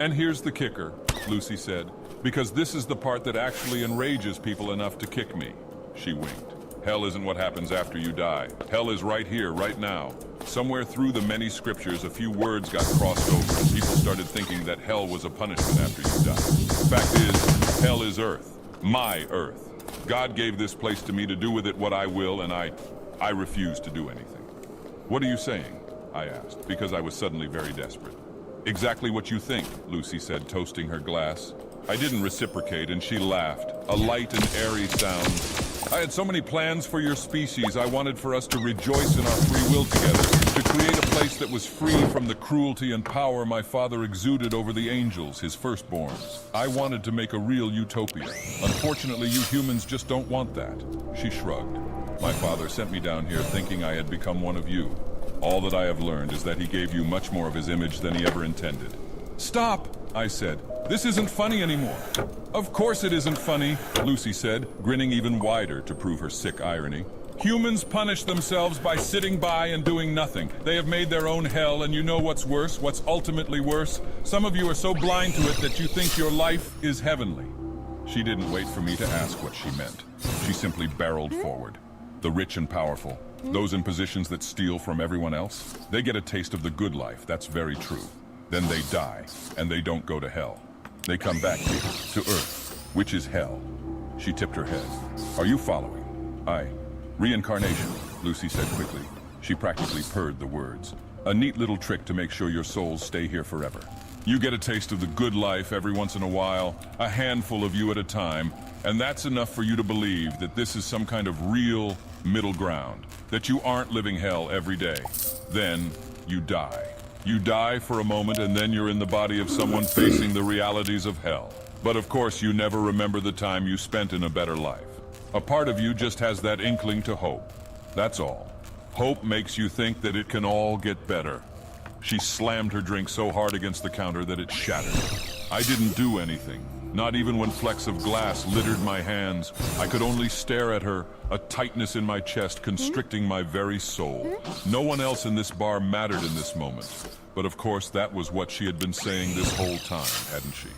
And here's the kicker, Lucy said, because this is the part that actually enrages people enough to kick me. She winked. Hell isn't what happens after you die. Hell is right here, right now. Somewhere through the many scriptures, a few words got crossed over, and people started thinking that hell was a punishment after you die. Fact is, hell is earth. My earth. God gave this place to me to do with it what I will, and I refuse to do anything. What are you saying? I asked, because I was suddenly very desperate. Exactly what you think, Lucy said, toasting her glass. I didn't reciprocate, and she laughed, a light and airy sound. I had so many plans for your species. I wanted for us to rejoice in our free will together, to create a place that was free from the cruelty and power my father exuded over the angels, his firstborns. I wanted to make a real utopia. Unfortunately, you humans just don't want that. She shrugged. My father sent me down here thinking I had become one of you. All that I have learned is that he gave you much more of his image than he ever intended. Stop, I said. This isn't funny anymore. Of course it isn't funny, Lucy said, grinning even wider to prove her sick irony. Humans punish themselves by sitting by and doing nothing. They have made their own hell, and you know what's worse, what's ultimately worse? Some of you are so blind to it that you think your life is heavenly. She didn't wait for me to ask what she meant. She simply barreled forward. The rich and powerful, those in positions that steal from everyone else, they get a taste of the good life, that's very true. Then they die, and they don't go to hell. They come back here, to Earth, which is hell. She tipped her head. Are you following? Reincarnation, Lucy said quickly. She practically purred the words. A neat little trick to make sure your souls stay here forever. You get a taste of the good life every once in a while, a handful of you at a time, and that's enough for you to believe that this is some kind of real middle ground, that you aren't living hell every day. Then you die. You die for a moment, and then you're in the body of someone facing the realities of hell. But of course, you never remember the time you spent in a better life. A part of you just has that inkling to hope. That's all. Hope makes you think that it can all get better. She slammed her drink so hard against the counter that it shattered. I didn't do anything. Not even when flecks of glass littered my hands. I could only stare at her, a tightness in my chest constricting my very soul. No one else in this bar mattered in this moment. But of course, that was what she had been saying this whole time, hadn't she?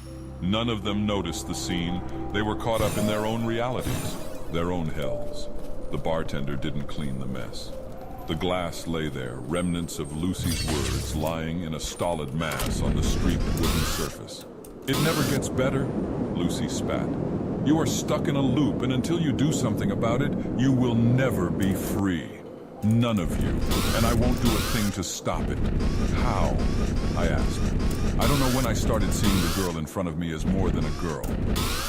None of them noticed the scene. They were caught up in their own realities, their own hells. The bartender didn't clean the mess. The glass lay there, remnants of Lucy's words lying in a stolid mass on the streaked wooden surface. It never gets better, Lucy spat. You are stuck in a loop, and until you do something about it, you will never be free. None of you, and I won't do a thing to stop it. How? I asked. I don't know when I started seeing the girl in front of me as more than a girl,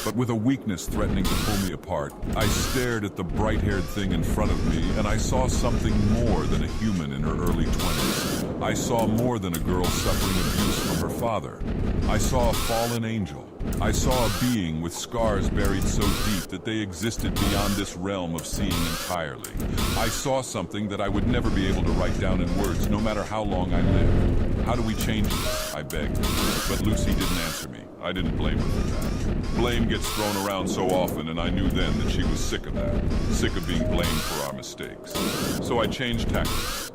but with a weakness threatening to pull me apart, I stared at the bright-haired thing in front of me, and I saw something more than a human in her early 20s. I saw more than a girl suffering abuse from her father. I saw a fallen angel. I saw a being with scars buried so deep that they existed beyond this realm of seeing entirely. I saw something that I would never be able to write down in words, no matter how long I live. How do we change this? I begged. But Lucy didn't answer me. I didn't blame her for that. Blame gets thrown around so often, and I knew then that she was sick of that. Sick of being blamed for our mistakes. So I changed tactics.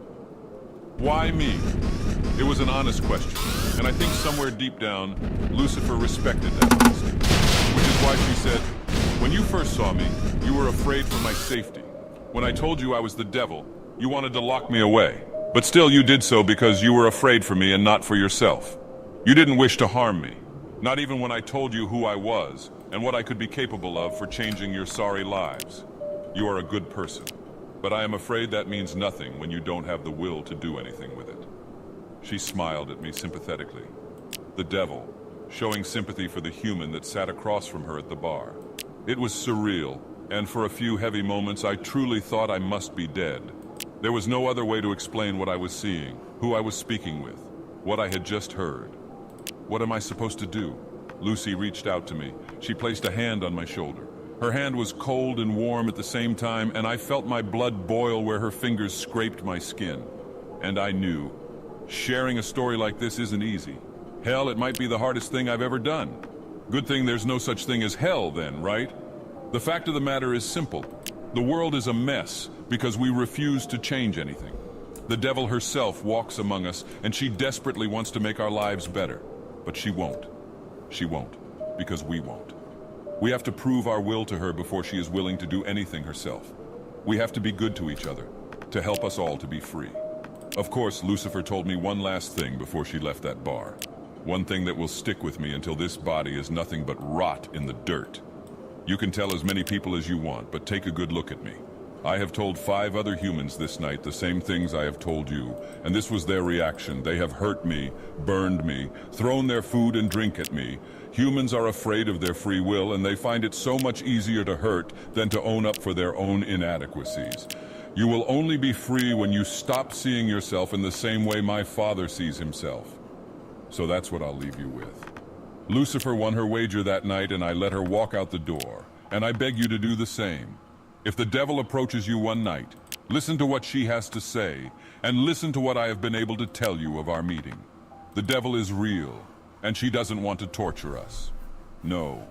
Why me? It was an honest question, and I think somewhere deep down, Lucifer respected that honesty. Which is why she said, "When you first saw me, you were afraid for my safety. When I told you I was the devil, you wanted to lock me away. But still you did so because you were afraid for me and not for yourself. You didn't wish to harm me, not even when I told you who I was and what I could be capable of for changing your sorry lives. You are a good person. But I am afraid that means nothing when you don't have the will to do anything with it." She smiled at me sympathetically. The devil, showing sympathy for the human that sat across from her at the bar. It was surreal, and for a few heavy moments I truly thought I must be dead. There was no other way to explain what I was seeing, who I was speaking with, what I had just heard. What am I supposed to do? Lucy reached out to me. She placed a hand on my shoulder. Her hand was cold and warm at the same time, and I felt my blood boil where her fingers scraped my skin. And I knew, sharing a story like this isn't easy. Hell, it might be the hardest thing I've ever done. Good thing there's no such thing as hell then, right? The fact of the matter is simple. The world is a mess because we refuse to change anything. The devil herself walks among us, and she desperately wants to make our lives better. But she won't. She won't, because we won't. We have to prove our will to her before she is willing to do anything herself. We have to be good to each other, to help us all to be free. Of course, Lucifer told me one last thing before she left that bar. One thing that will stick with me until this body is nothing but rot in the dirt. You can tell as many people as you want, but take a good look at me. I have told 5 other humans this night the same things I have told you, and this was their reaction. They have hurt me, burned me, thrown their food and drink at me. Humans are afraid of their free will, and they find it so much easier to hurt than to own up for their own inadequacies. You will only be free when you stop seeing yourself in the same way my father sees himself. So that's what I'll leave you with. Lucifer won her wager that night, and I let her walk out the door, and I beg you to do the same. If the devil approaches you one night, listen to what she has to say, and listen to what I have been able to tell you of our meeting. The devil is real, and she doesn't want to torture us. No,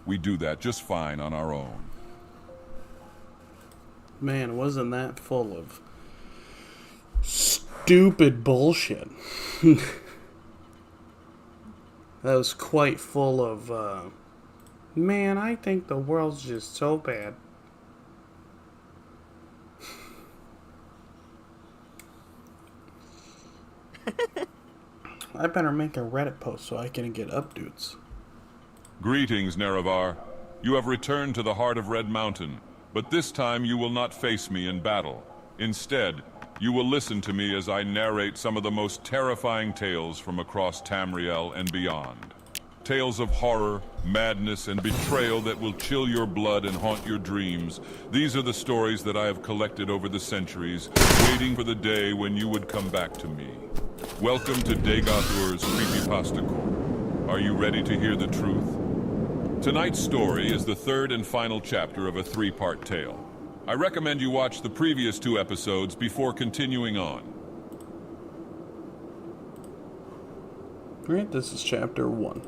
we do that just fine on our own. Man, wasn't that full of stupid bullshit. That was quite full of, man, I think the world's just so bad. I better make a Reddit post so I can get updates. Greetings, Nerevar. You have returned to the heart of Red Mountain, but this time you will not face me in battle. Instead, you will listen to me as I narrate some of the most terrifying tales from across Tamriel and beyond. Tales of horror, madness, and betrayal that will chill your blood and haunt your dreams. These are the stories that I have collected over the centuries, waiting for the day when you would come back to me. Welcome to Dagothur's Creepypasta Corner. Are you ready to hear the truth? Tonight's story is the 3rd and final chapter of a 3-part tale. I recommend you watch the previous 2 episodes before continuing on. Alright, this is chapter 1.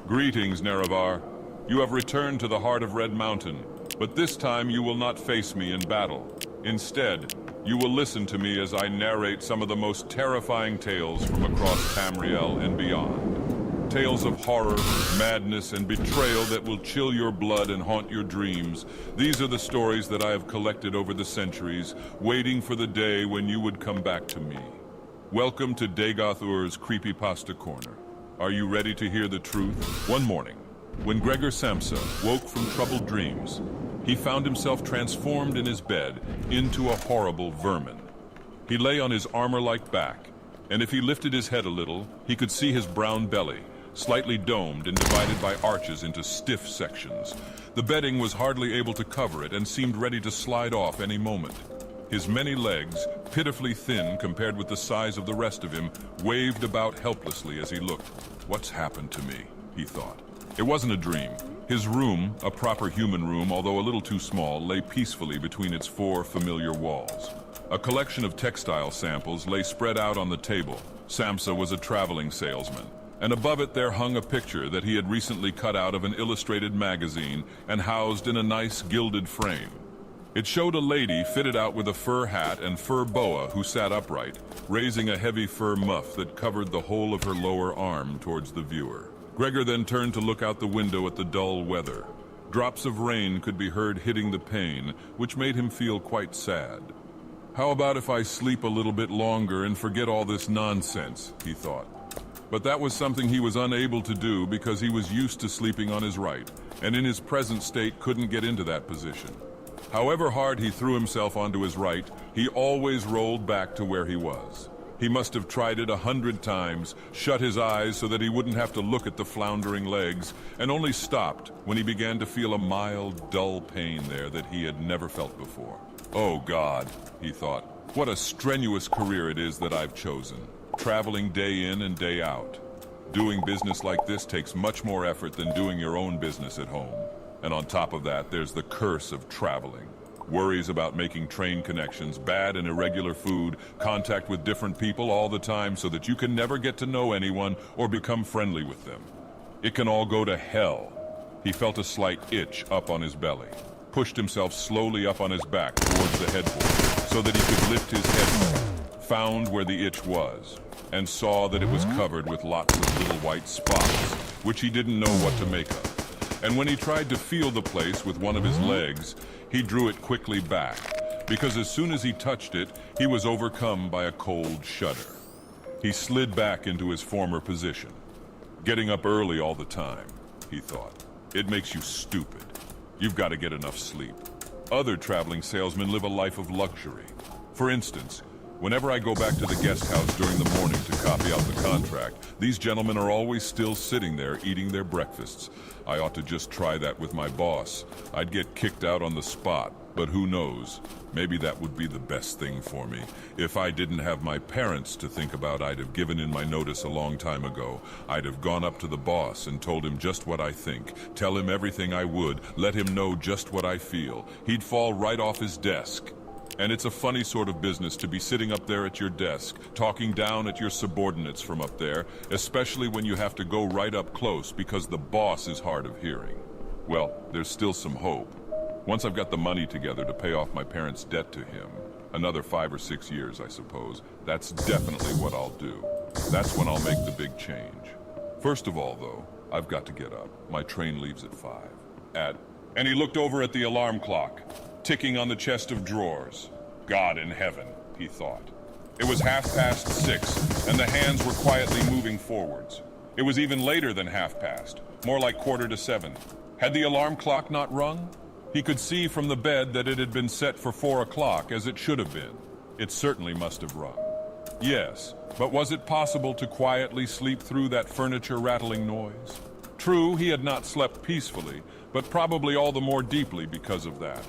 Greetings, Nerevar. You have returned to the heart of Red Mountain, but this time you will not face me in battle. Instead, you will listen to me as I narrate some of the most terrifying tales from across Tamriel and beyond. Tales of horror, madness, and betrayal that will chill your blood and haunt your dreams. These are the stories that I have collected over the centuries, waiting for the day when you would come back to me. Welcome to Dagothur's Creepypasta Corner. Are you ready to hear the truth? One morning, when Gregor Samsa woke from troubled dreams, he found himself transformed in his bed into a horrible vermin. He lay on his armor-like back, and if he lifted his head a little, he could see his brown belly, slightly domed and divided by arches into stiff sections. The bedding was hardly able to cover it and seemed ready to slide off any moment. His many legs, pitifully thin compared with the size of the rest of him, waved about helplessly as he looked. "What's happened to me?" he thought. It wasn't a dream. His room, a proper human room, although a little too small, lay peacefully between its four familiar walls. A collection of textile samples lay spread out on the table. Samsa was a traveling salesman, and above it there hung a picture that he had recently cut out of an illustrated magazine and housed in a nice gilded frame. It showed a lady fitted out with a fur hat and fur boa who sat upright, raising a heavy fur muff that covered the whole of her lower arm towards the viewer. Gregor then turned to look out the window at the dull weather. Drops of rain could be heard hitting the pane, which made him feel quite sad. "How about if I sleep a little bit longer and forget all this nonsense?" he thought. But that was something he was unable to do because he was used to sleeping on his right, and in his present state couldn't get into that position. However hard he threw himself onto his right, he always rolled back to where he was. He must have tried it 100 times, shut his eyes so that he wouldn't have to look at the floundering legs, and only stopped when he began to feel a mild, dull pain there that he had never felt before. "Oh God," he thought, "what a strenuous career it is that I've chosen. Traveling day in and day out. Doing business like this takes much more effort than doing your own business at home. And on top of that, there's the curse of traveling. Worries about making train connections, bad and irregular food, contact with different people all the time so that you can never get to know anyone or become friendly with them. It can all go to hell." He felt a slight itch up on his belly, pushed himself slowly up on his back towards the headboard so that he could lift his head, found where the itch was, and saw that it was covered with lots of little white spots, which he didn't know what to make of. And when he tried to feel the place with one of his legs, he drew it quickly back, because as soon as he touched it, he was overcome by a cold shudder. He slid back into his former position. "Getting up early all the time," he thought. "It makes you stupid. You've got to get enough sleep. Other traveling salesmen live a life of luxury. For instance, whenever I go back to the guest house during the morning to copy out the contract, these gentlemen are always still sitting there eating their breakfasts. I ought to just try that with my boss. I'd get kicked out on the spot, but who knows? Maybe that would be the best thing for me. If I didn't have my parents to think about, I'd have given in my notice a long time ago. I'd have gone up to the boss and told him just what I think, tell him everything I would, let him know just what I feel. He'd fall right off his desk. And it's a funny sort of business to be sitting up there at your desk, talking down at your subordinates from up there, especially when you have to go right up close because the boss is hard of hearing. Well, there's still some hope. Once I've got the money together to pay off my parents' debt to him, another 5 or 6 years, I suppose, that's definitely what I'll do. That's when I'll make the big change. First of all, though, I've got to get up. My train leaves at 5. And he looked over at the alarm clock, ticking on the chest of drawers. God in heaven, he thought. It was 6:30, and the hands were quietly moving forwards. It was even later than 6:30, more like 6:45. Had the alarm clock not rung? He could see from the bed that it had been set for 4 o'clock, as it should have been. It certainly must have rung. Yes, but was it possible to quietly sleep through that furniture rattling noise? True, he had not slept peacefully, but probably all the more deeply because of that.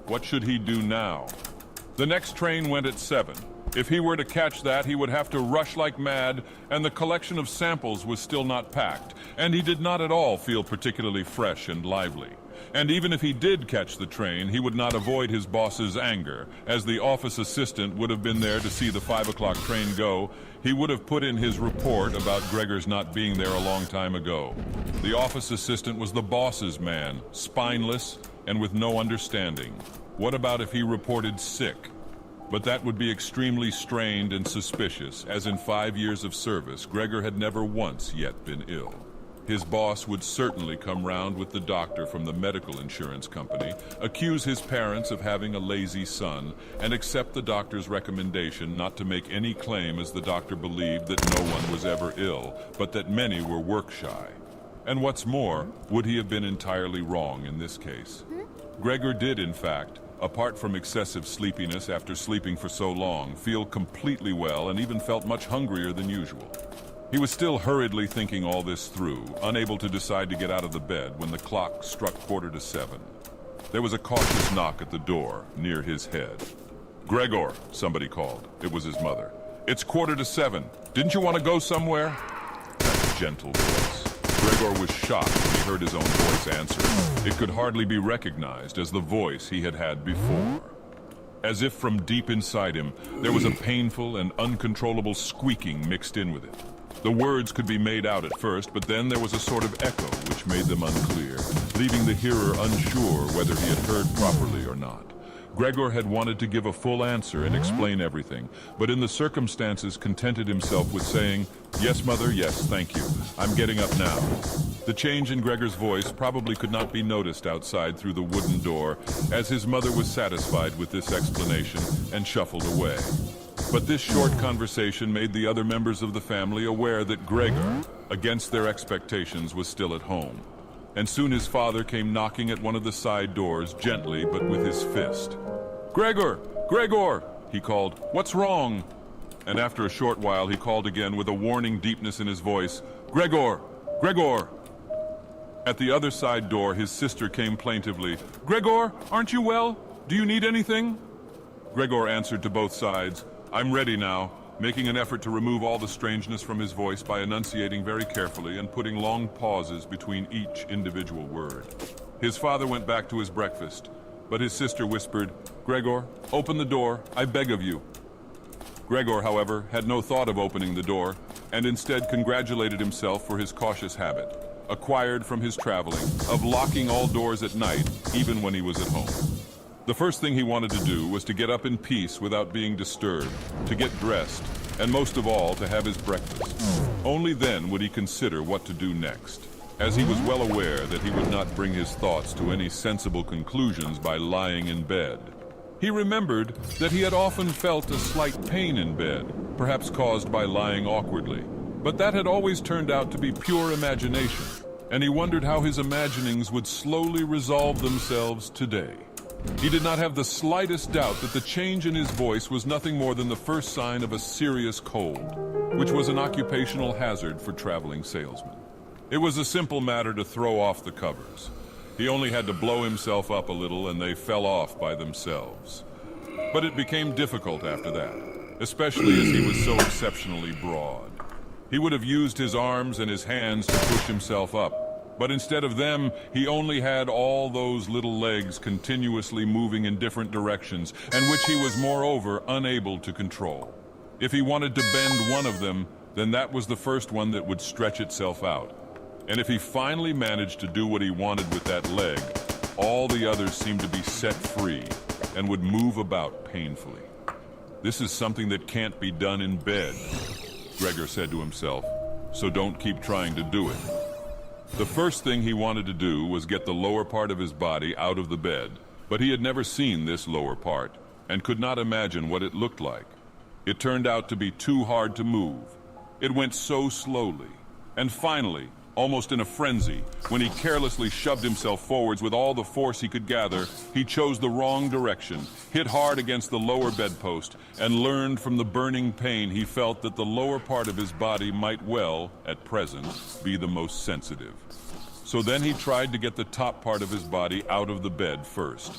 What should he do now? The next train went at 7. If he were to catch that, he would have to rush like mad, and the collection of samples was still not packed, and he did not at all feel particularly fresh and lively. And even if he did catch the train, he would not avoid his boss's anger, as the office assistant would have been there to see the 5 o'clock train go. He would have put in his report about Gregor's not being there a long time ago. The office assistant was the boss's man, spineless, and with no understanding. What about if he reported sick? But that would be extremely strained and suspicious, as in 5 years of service, Gregor had never once yet been ill. His boss would certainly come round with the doctor from the medical insurance company, accuse his parents of having a lazy son, and accept the doctor's recommendation not to make any claim, as the doctor believed that no one was ever ill, but that many were work-shy. And what's more, would he have been entirely wrong in this case? Gregor did, in fact, apart from excessive sleepiness after sleeping for so long, feel completely well and even felt much hungrier than usual. He was still hurriedly thinking all this through, unable to decide to get out of the bed when the clock struck 6:45. There was a cautious knock at the door near his head. "Gregor," somebody called. It was his mother. "It's 6:45. Didn't you want to go somewhere?" That gentle voice. Gregor was shocked when he heard his own voice answer. It could hardly be recognized as the voice he had had before. As if from deep inside him, there was a painful and uncontrollable squeaking mixed in with it. The words could be made out at first, but then there was a sort of echo which made them unclear, leaving the hearer unsure whether he had heard properly or not. Gregor had wanted to give a full answer and explain everything, but in the circumstances contented himself with saying, "Yes, mother, yes, thank you. I'm getting up now." The change in Gregor's voice probably could not be noticed outside through the wooden door, as his mother was satisfied with this explanation and shuffled away. But this short conversation made the other members of the family aware that Gregor, against their expectations, was still at home. And soon his father came knocking at one of the side doors, gently but with his fist. "Gregor! Gregor!" he called. "What's wrong?" And after a short while he called again with a warning deepness in his voice, "Gregor! Gregor!" At the other side door his sister came plaintively, "Gregor, aren't you well? Do you need anything?" Gregor answered to both sides, "I'm ready now," making an effort to remove all the strangeness from his voice by enunciating very carefully and putting long pauses between each individual word. His father went back to his breakfast, but his sister whispered, "Gregor, open the door, I beg of you." Gregor, however, had no thought of opening the door, and instead congratulated himself for his cautious habit, acquired from his traveling, of locking all doors at night, even when he was at home. The first thing he wanted to do was to get up in peace without being disturbed, to get dressed, and most of all, to have his breakfast. Only then would he consider what to do next, as he was well aware that he would not bring his thoughts to any sensible conclusions by lying in bed. He remembered that he had often felt a slight pain in bed, perhaps caused by lying awkwardly, but that had always turned out to be pure imagination, and he wondered how his imaginings would slowly resolve themselves today. He did not have the slightest doubt that the change in his voice was nothing more than the first sign of a serious cold, which was an occupational hazard for traveling salesmen. It was a simple matter to throw off the covers. He only had to blow himself up a little and they fell off by themselves. But it became difficult after that, especially as he was so exceptionally broad. He would have used his arms and his hands to push himself up, but instead of them, he only had all those little legs continuously moving in different directions, and which he was moreover unable to control. If he wanted to bend one of them, then that was the first one that would stretch itself out. And if he finally managed to do what he wanted with that leg, all the others seemed to be set free and would move about painfully. "This is something that can't be done in bed," Gregor said to himself, "so don't keep trying to do it." The first thing he wanted to do was get the lower part of his body out of the bed, but he had never seen this lower part and could not imagine what it looked like. It turned out to be too hard to move. It went so slowly, and finally, almost in a frenzy, when he carelessly shoved himself forwards with all the force he could gather, he chose the wrong direction, hit hard against the lower bedpost, and learned from the burning pain he felt that the lower part of his body might well, at present, be the most sensitive. So then he tried to get the top part of his body out of the bed first,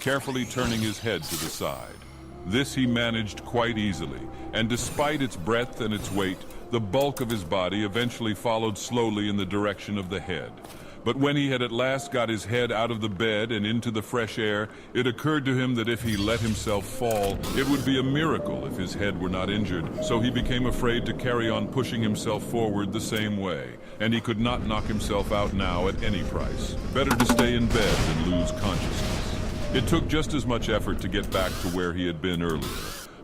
carefully turning his head to the side. This he managed quite easily, and despite its breadth and its weight, the bulk of his body eventually followed slowly in the direction of the head. But when he had at last got his head out of the bed and into the fresh air, it occurred to him that if he let himself fall, it would be a miracle if his head were not injured. So he became afraid to carry on pushing himself forward the same way, and he could not knock himself out now at any price. Better to stay in bed than lose consciousness. It took just as much effort to get back to where he had been earlier.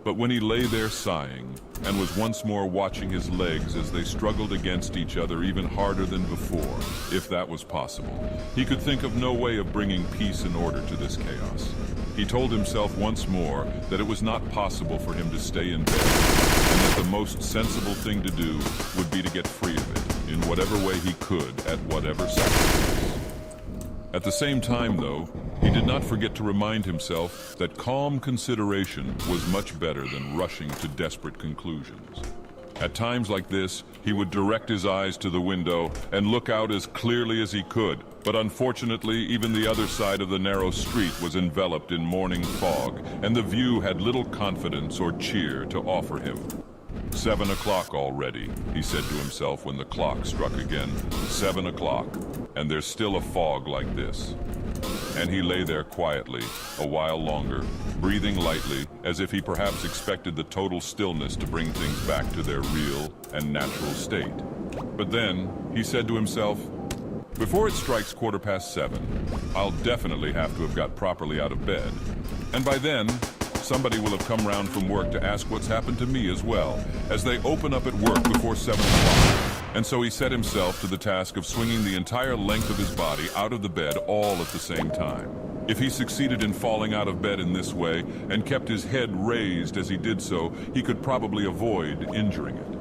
But when he lay there sighing, and was once more watching his legs as they struggled against each other even harder than before, if that was possible, he could think of no way of bringing peace and order to this chaos. He told himself once more that it was not possible for him to stay in bed, and that the most sensible thing to do would be to get free of it, in whatever way he could, at whatever sacrifice. At the same time, though, he did not forget to remind himself that calm consideration was much better than rushing to desperate conclusions. At times like this, he would direct his eyes to the window and look out as clearly as he could, But unfortunately, even the other side of the narrow street was enveloped in morning fog, and the view had little confidence or cheer to offer him. 7 o'clock already, he said to himself when the clock struck again. 7 o'clock, and there's still a fog like this. And he lay there quietly, a while longer, breathing lightly, as if he perhaps expected the total stillness to bring things back to their real and natural state. But then, he said to himself, before it strikes 7:15, I'll definitely have to have got properly out of bed. And by then, somebody will have come round from work to ask what's happened to me as well, as they open up at work before 7 o'clock. And so he set himself to the task of swinging the entire length of his body out of the bed all at the same time. If he succeeded in falling out of bed in this way and kept his head raised as he did so, he could probably avoid injuring it.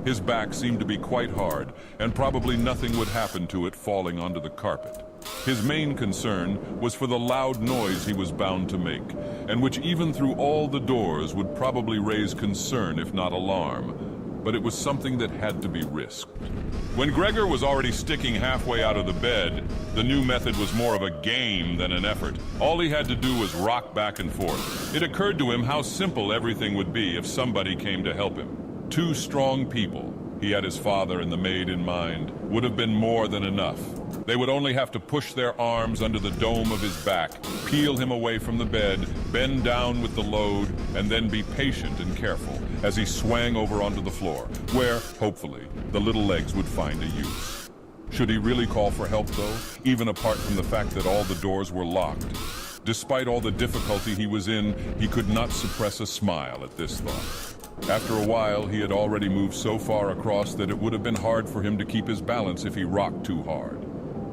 His back seemed to be quite hard, and probably nothing would happen to it falling onto the carpet. His main concern was for the loud noise he was bound to make, and which even through all the doors would probably raise concern if not alarm. But it was something that had to be risked. When Gregor was already sticking halfway out of the bed, the new method was more of a game than an effort. All he had to do was rock back and forth. It occurred to him how simple everything would be if somebody came to help him. 2 strong people, he had his father and the maid in mind, would have been more than enough. They would only have to push their arms under the dome of his back, peel him away from the bed, bend down with the load, and then be patient and careful as he swang over onto the floor, where, hopefully, the little legs would find a use. Should he really call for help, though, even apart from the fact that all the doors were locked? Despite all the difficulty he was in, he could not suppress a smile at this thought. After a while, he had already moved so far across that it would have been hard for him to keep his balance if he rocked too hard.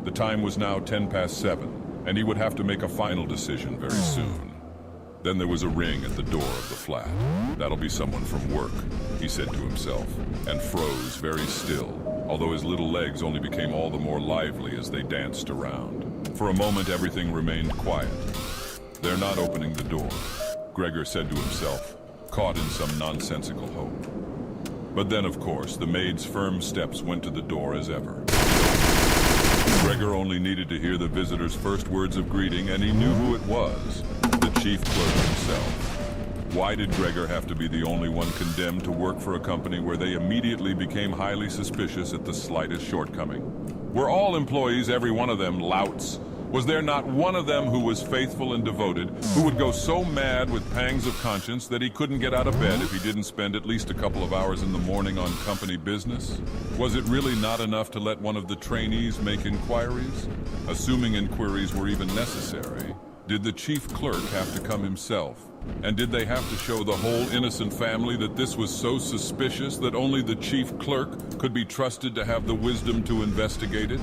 The time was now 7:10, and he would have to make a final decision very soon. Then there was a ring at the door of the flat. That'll be someone from work, he said to himself, and froze very still, although his little legs only became all the more lively as they danced around. For a moment, everything remained quiet. They're not opening the door, Gregor said to himself, caught in some nonsensical hope. But then, of course, the maid's firm steps went to the door as ever. Gregor only needed to hear the visitor's first words of greeting, and he knew who it was, the chief clerk himself. Why did Gregor have to be the only one condemned to work for a company where they immediately became highly suspicious at the slightest shortcoming? Were all employees, every one of them, louts? Was there not one of them who was faithful and devoted, who would go so mad with pangs of conscience that he couldn't get out of bed if he didn't spend at least a couple of hours in the morning on company business? Was it really not enough to let one of the trainees make inquiries? Assuming inquiries were even necessary, did the chief clerk have to come himself? And did they have to show the whole innocent family that this was so suspicious that only the chief clerk could be trusted to have the wisdom to investigate it?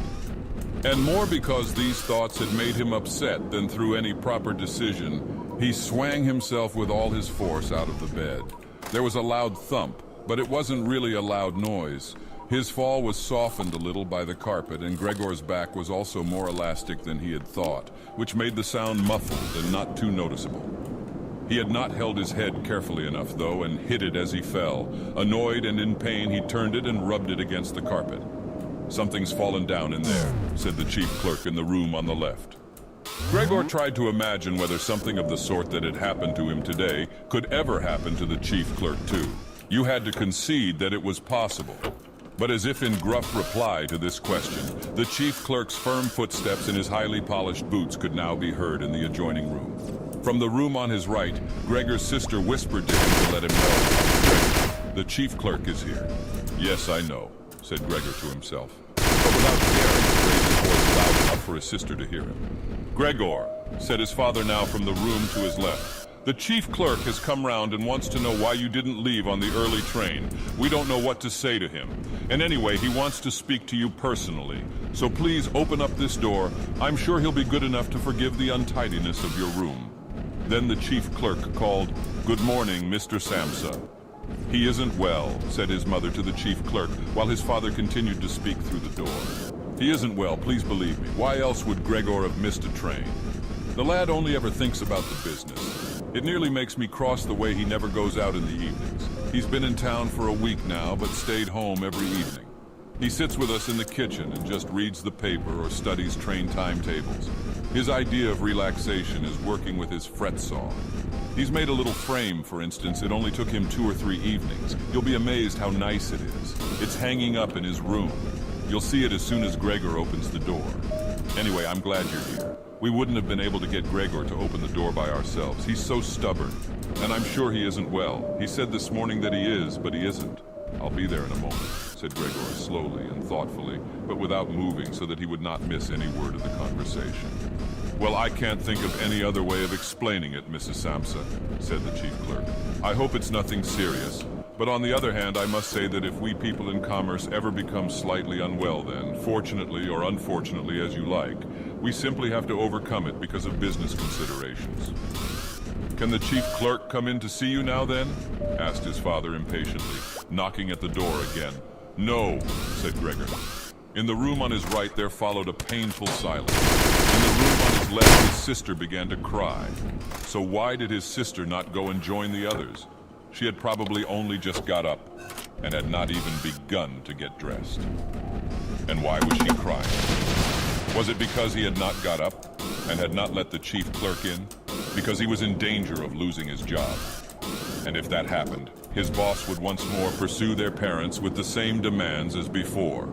And more because these thoughts had made him upset than through any proper decision, he swang himself with all his force out of the bed. There was a loud thump, but it wasn't really a loud noise. His fall was softened a little by the carpet, and Gregor's back was also more elastic than he had thought, which made the sound muffled and not too noticeable. He had not held his head carefully enough, though, and hit it as he fell. Annoyed and in pain, he turned it and rubbed it against the carpet. "Something's fallen down in there," said the chief clerk in the room on the left. Gregor tried to imagine whether something of the sort that had happened to him today could ever happen to the chief clerk too. You had to concede that it was possible. But as if in gruff reply to this question, the chief clerk's firm footsteps in his highly polished boots could now be heard in the adjoining room. From the room on his right, Gregor's sister whispered to him to let him know. "Gregor, the chief clerk is here." "Yes, I know," said Gregor to himself, but without daring to raise his voice loud enough for his sister to hear him. "Gregor," said his father now from the room to his left, "the chief clerk has come round and wants to know why you didn't leave on the early train. We don't know what to say to him. And anyway, he wants to speak to you personally. So please open up this door. I'm sure he'll be good enough to forgive the untidiness of your room." Then the chief clerk called, "Good morning, Mr. Samsa." "He isn't well," said his mother to the chief clerk, while his father continued to speak through the door. "He isn't well, please believe me. Why else would Gregor have missed a train? The lad only ever thinks about the business. It nearly makes me cross the way he never goes out in the evenings. He's been in town for a week now, but stayed home every evening. He sits with us in the kitchen and just reads the paper or studies train timetables. His idea of relaxation is working with his fret saw. He's made a little frame, for instance. It only took him 2 or 3 evenings. You'll be amazed how nice it is. It's hanging up in his room. You'll see it as soon as Gregor opens the door. Anyway, I'm glad you're here. We wouldn't have been able to get Gregor to open the door by ourselves. He's so stubborn, and I'm sure he isn't well. He said this morning that he is, but he isn't. I'll be there in a moment, said Gregor slowly and thoughtfully, but without moving so that he would not miss any word of the conversation. Well, I can't think of any other way of explaining it, Mrs. Samsa, said the chief clerk. I hope it's nothing serious. But on the other hand, I must say that if we people in commerce ever become slightly unwell then, fortunately or unfortunately as you like, we simply have to overcome it because of business considerations. Can the chief clerk come in to see you now then? Asked his father impatiently, knocking at the door again. No, said Gregor. In the room on his right there followed a painful silence. In the room on his left his sister began to cry. So why did his sister not go and join the others? She had probably only just got up and had not even begun to get dressed. And why was she crying? Was it because he had not got up and had not let the chief clerk in? Because he was in danger of losing his job. And if that happened, his boss would once more pursue their parents with the same demands as before.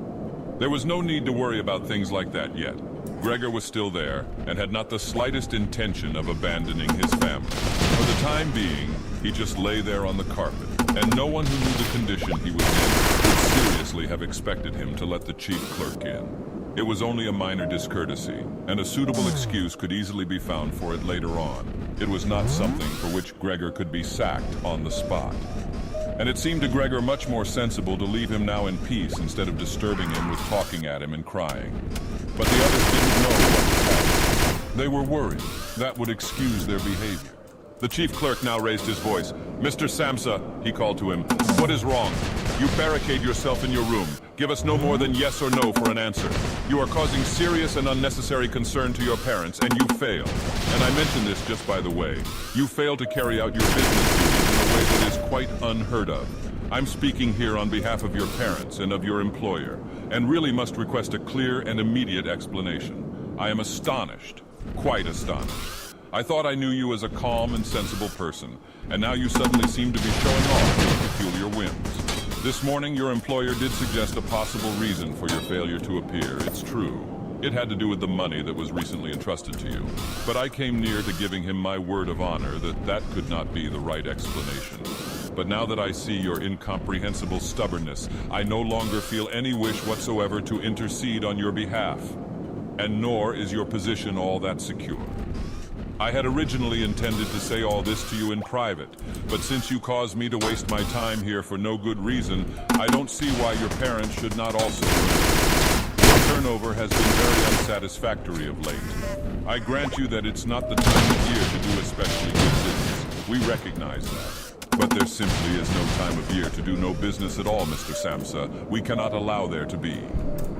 There was no need to worry about things like that yet. Gregor was still there and had not the slightest intention of abandoning his family. For the time being, he just lay there on the carpet, and no one who knew the condition he was in would seriously have expected him to let the chief clerk in. It was only a minor discourtesy, and a suitable excuse could easily be found for it later on. It was not something for which Gregor could be sacked on the spot. And it seemed to Gregor much more sensible to leave him now in peace instead of disturbing him with talking at him and crying. But the others didn't know what was happening. They were worried. That would excuse their behavior. The chief clerk now raised his voice. Mr. Samsa, he called to him, what is wrong? You barricade yourself in your room. Give us no more than yes or no for an answer. You are causing serious and unnecessary concern to your parents, and you fail. And I mention this just by the way. You fail to carry out your business duties in a way that is quite unheard of. I'm speaking here on behalf of your parents and of your employer, and really must request a clear and immediate explanation. I am astonished, quite astonished. I thought I knew you as a calm and sensible person, and now you suddenly seem to be showing off your peculiar whims. This morning, your employer did suggest a possible reason for your failure to appear. It's true. It had to do with the money that was recently entrusted to you. But I came near to giving him my word of honor that that could not be the right explanation. But now that I see your incomprehensible stubbornness, I no longer feel any wish whatsoever to intercede on your behalf. And nor is your position all that secure. I had originally intended to say all this to you in private, but since you caused me to waste my time here for no good reason, I don't see why your parents should not also learn. Your turnover has been very unsatisfactory of late. I grant you that it's not the time of year to do especially good business. We recognize that. But there simply is no time of year to do no business at all, Mr. Samsa. We cannot allow there to be.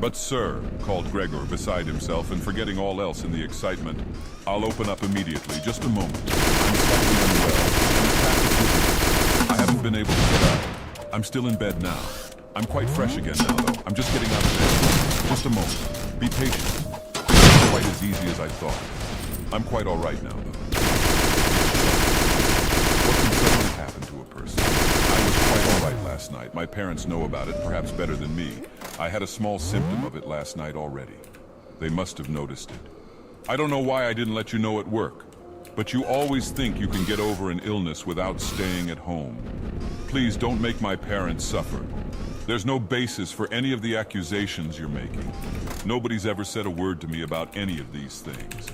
But sir, called Gregor beside himself and forgetting all else in the excitement, I'll open up immediately. Just a moment. I'm slightly unwell. An attack of dizziness. I haven't been able to get up. I'm still in bed now. I'm quite fresh again now, though. I'm just getting out of bed. Just a moment. Be patient. It's not quite as easy as I thought. I'm quite all right now, though. What can suddenly happen to a person? I was quite all right last night. My parents know about it, perhaps better than me. I had a small symptom of it last night already. They must have noticed it. I don't know why I didn't let you know at work, but you always think you can get over an illness without staying at home. Please don't make my parents suffer. There's no basis for any of the accusations you're making. Nobody's ever said a word to me about any of these things.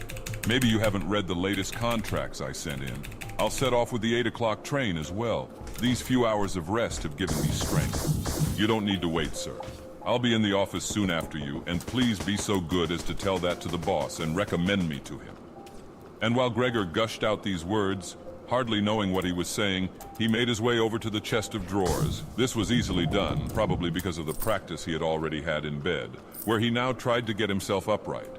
Maybe you haven't read the latest contracts I sent in. I'll set off with the 8 o'clock train as well. These few hours of rest have given me strength. You don't need to wait, sir. I'll be in the office soon after you, and please be so good as to tell that to the boss and recommend me to him. And while Gregor gushed out these words, hardly knowing what he was saying, he made his way over to the chest of drawers. This was easily done, probably because of the practice he had already had in bed, where he now tried to get himself upright.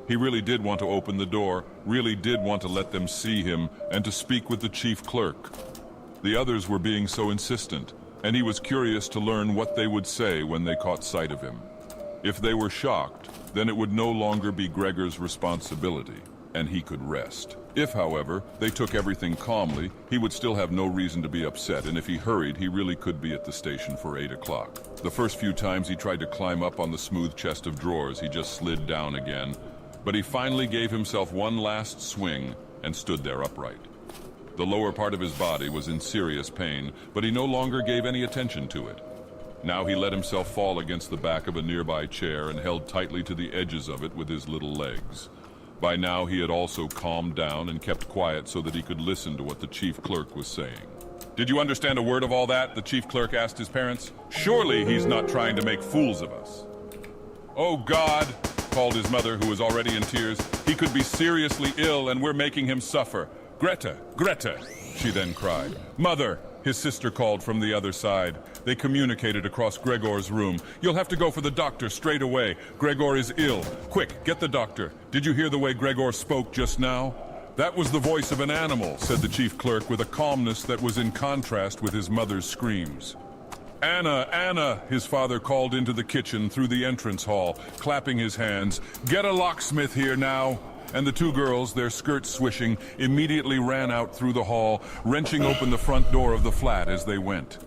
He really did want to open the door, really did want to let them see him, and to speak with the chief clerk. The others were being so insistent, and he was curious to learn what they would say when they caught sight of him. If they were shocked, then it would no longer be Gregor's responsibility, and he could rest. If, however, they took everything calmly, he would still have no reason to be upset, and if he hurried, he really could be at the station for 8 o'clock. The first few times he tried to climb up on the smooth chest of drawers, he just slid down again. But he finally gave himself one last swing and stood there upright. The lower part of his body was in serious pain, but he no longer gave any attention to it. Now he let himself fall against the back of a nearby chair and held tightly to the edges of it with his little legs. By now he had also calmed down and kept quiet so that he could listen to what the chief clerk was saying. "Did you understand a word of all that?" the chief clerk asked his parents. "Surely he's not trying to make fools of us." "Oh God," called his mother, who was already in tears. "He could be seriously ill and we're making him suffer. Greta, Greta," she then cried. "Mother," his sister called from the other side. They communicated across Gregor's room. "You'll have to go for the doctor straight away. Gregor is ill. Quick, get the doctor. Did you hear the way Gregor spoke just now?" "That was the voice of an animal," said the chief clerk with a calmness that was in contrast with his mother's screams. "Anna, Anna," his father called into the kitchen through the entrance hall, clapping his hands. "Get a locksmith here now." And the two girls, their skirts swishing, immediately ran out through the hall, wrenching open the front door of the flat as they went.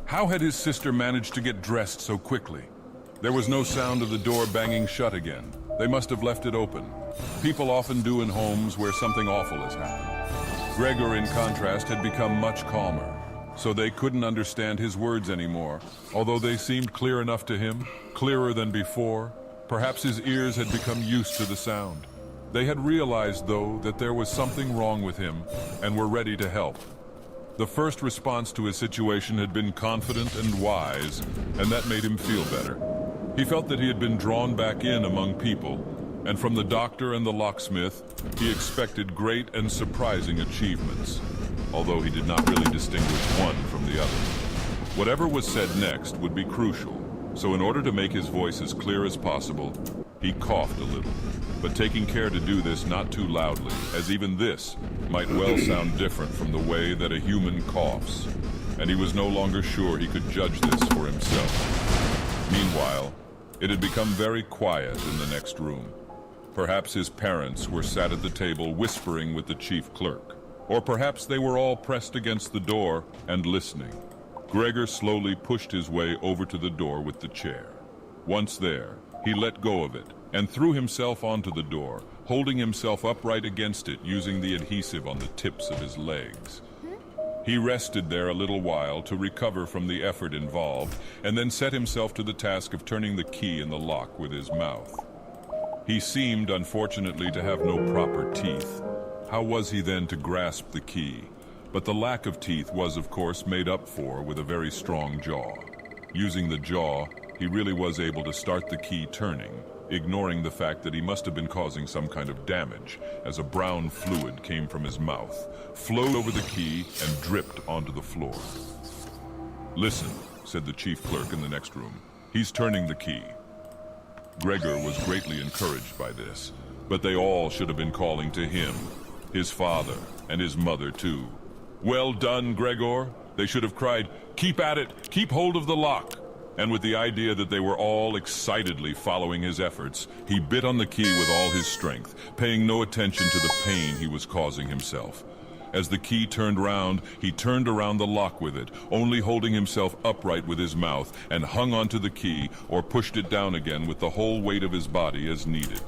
How had his sister managed to get dressed so quickly? There was no sound of the door banging shut again. They must have left it open. People often do in homes where something awful has happened. Gregor, in contrast, had become much calmer, so they couldn't understand his words anymore, although they seemed clear enough to him, clearer than before. Perhaps his ears had become used to the sound. They had realized, though, that there was something wrong with him and were ready to help. The first response to his situation had been confident and wise, and that made him feel better. He felt that he had been drawn back in among people, and from the doctor and the locksmith, he expected great and surprising achievements, although he did not really distinguish one from the other. Whatever was said next would be crucial, so in order to make his voice as clear as possible, he coughed a little, but taking care to do this not too loudly, as even this might well sound different from the way that a human coughs, and he was no longer sure he could judge this for himself. Meanwhile, it had become very quiet in the next room. Perhaps his parents were sat at the table whispering with the chief clerk, or perhaps they were all pressed against the door and listening. Gregor slowly pushed his way over to the door with the chair. Once there, he let go of it and threw himself onto the door, holding himself upright against it using the adhesive on the tips of his legs. He rested there a little while to recover from the effort involved, and then set himself to the task of turning the key in the lock with his mouth. He seemed, unfortunately, to have no proper teeth. How was he then to grasp the key? But the lack of teeth was, of course, made up for with a very strong jaw. Using the jaw, he really was able to start the key turning, ignoring the fact that he must have been causing some kind of damage, as a brown fluid came from his mouth, flowed over the key, and dripped onto the floor. "Listen," said the chief clerk in the next room. "He's turning the key." Gregor was greatly encouraged by this, but they all should have been calling to him, his father, and his mother too. "Well done, Gregor," they should have cried. "Keep at it, keep hold of the lock." And with the idea that they were all excitedly following his efforts, he bit on the key with all his strength, paying no attention to the pain he was causing himself. As the key turned round, he turned around the lock with it, only holding himself upright with his mouth, and hung onto the key or pushed it down again with the whole weight of his body as needed.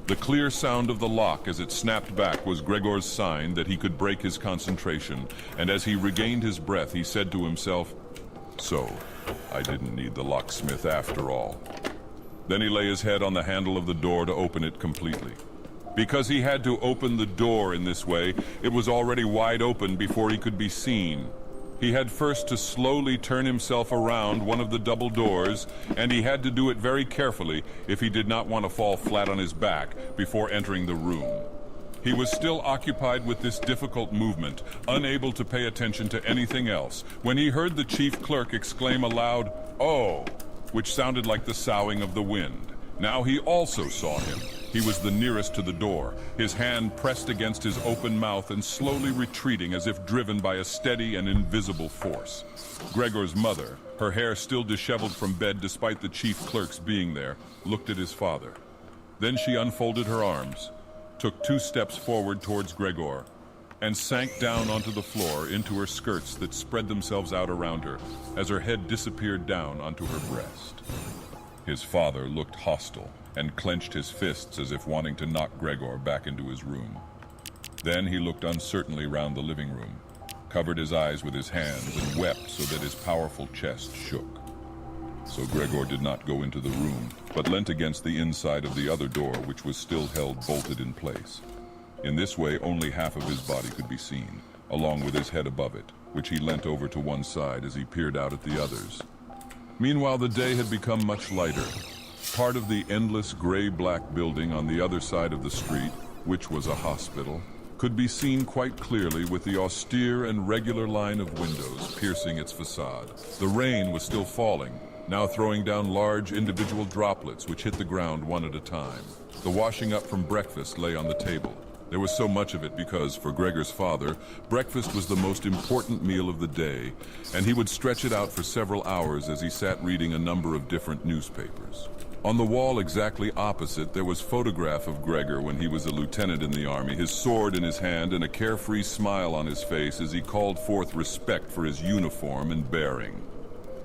The clear sound of the lock as it snapped back was Gregor's sign that he could break his concentration, and as he regained his breath, he said to himself, "So, I didn't need the locksmith after all." Then he lay his head on the handle of the door to open it completely. Because he had to open the door in this way, it was already wide open before he could be seen. He had first to slowly turn himself around one of the double doors, and he had to do it very carefully if he did not want to fall flat on his back before entering the room. He was still occupied with this difficult movement, unable to pay attention to anything else, when he heard the chief clerk exclaim aloud, "Oh," which sounded like the soughing of the wind. Now he also saw him. He was the nearest to the door, his hand pressed against his open mouth and slowly retreating as if driven by a steady and invisible force. Gregor's mother, her hair still disheveled from bed despite the chief clerk's being there, looked at his father. Then she unfolded her arms, took 2 steps forward towards Gregor, and sank down onto the floor into her skirts that spread themselves out around her as her head disappeared down onto her breast. His father looked hostile and clenched his fists as if wanting to knock Gregor back into his room. Then he looked uncertainly round the living room, covered his eyes with his hands, and wept so that his powerful chest shook. So Gregor did not go into the room, but leant against the inside of the other door, which was still held bolted in place. In this way, only half of his body could be seen, along with his head above it, which he leant over to one side as he peered out at the others. Meanwhile, the day had become much lighter. Part of the endless gray-black building on the other side of the street, which was a hospital, could be seen quite clearly with the austere and regular line of windows piercing its facade. The rain was still falling, now throwing down large individual droplets which hit the ground one at a time. The washing up from breakfast lay on the table. There was so much of it because, for Gregor's father, breakfast was the most important meal of the day, and he would stretch it out for several hours as he sat reading a number of different newspapers. On the wall exactly opposite, there was a photograph of Gregor when he was a lieutenant in the army, his sword in his hand and a carefree smile on his face as he called forth respect for his uniform and bearing.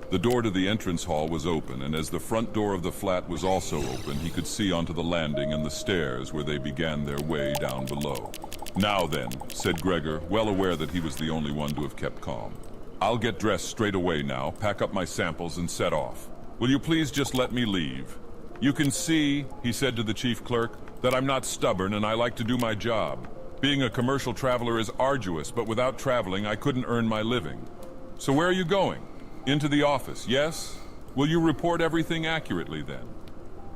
The door to the entrance hall was open, and as the front door of the flat was also open, he could see onto the landing and the stairs where they began their way down below. "Now then," said Gregor, well aware that he was the only one to have kept calm. "I'll get dressed straight away now, pack up my samples, and set off. Will you please just let me leave? You can see," he said to the chief clerk, "that I'm not stubborn and I like to do my job. Being a commercial traveler is arduous, but without traveling I couldn't earn my living. So where are you going? Into the office, yes? Will you report everything accurately then?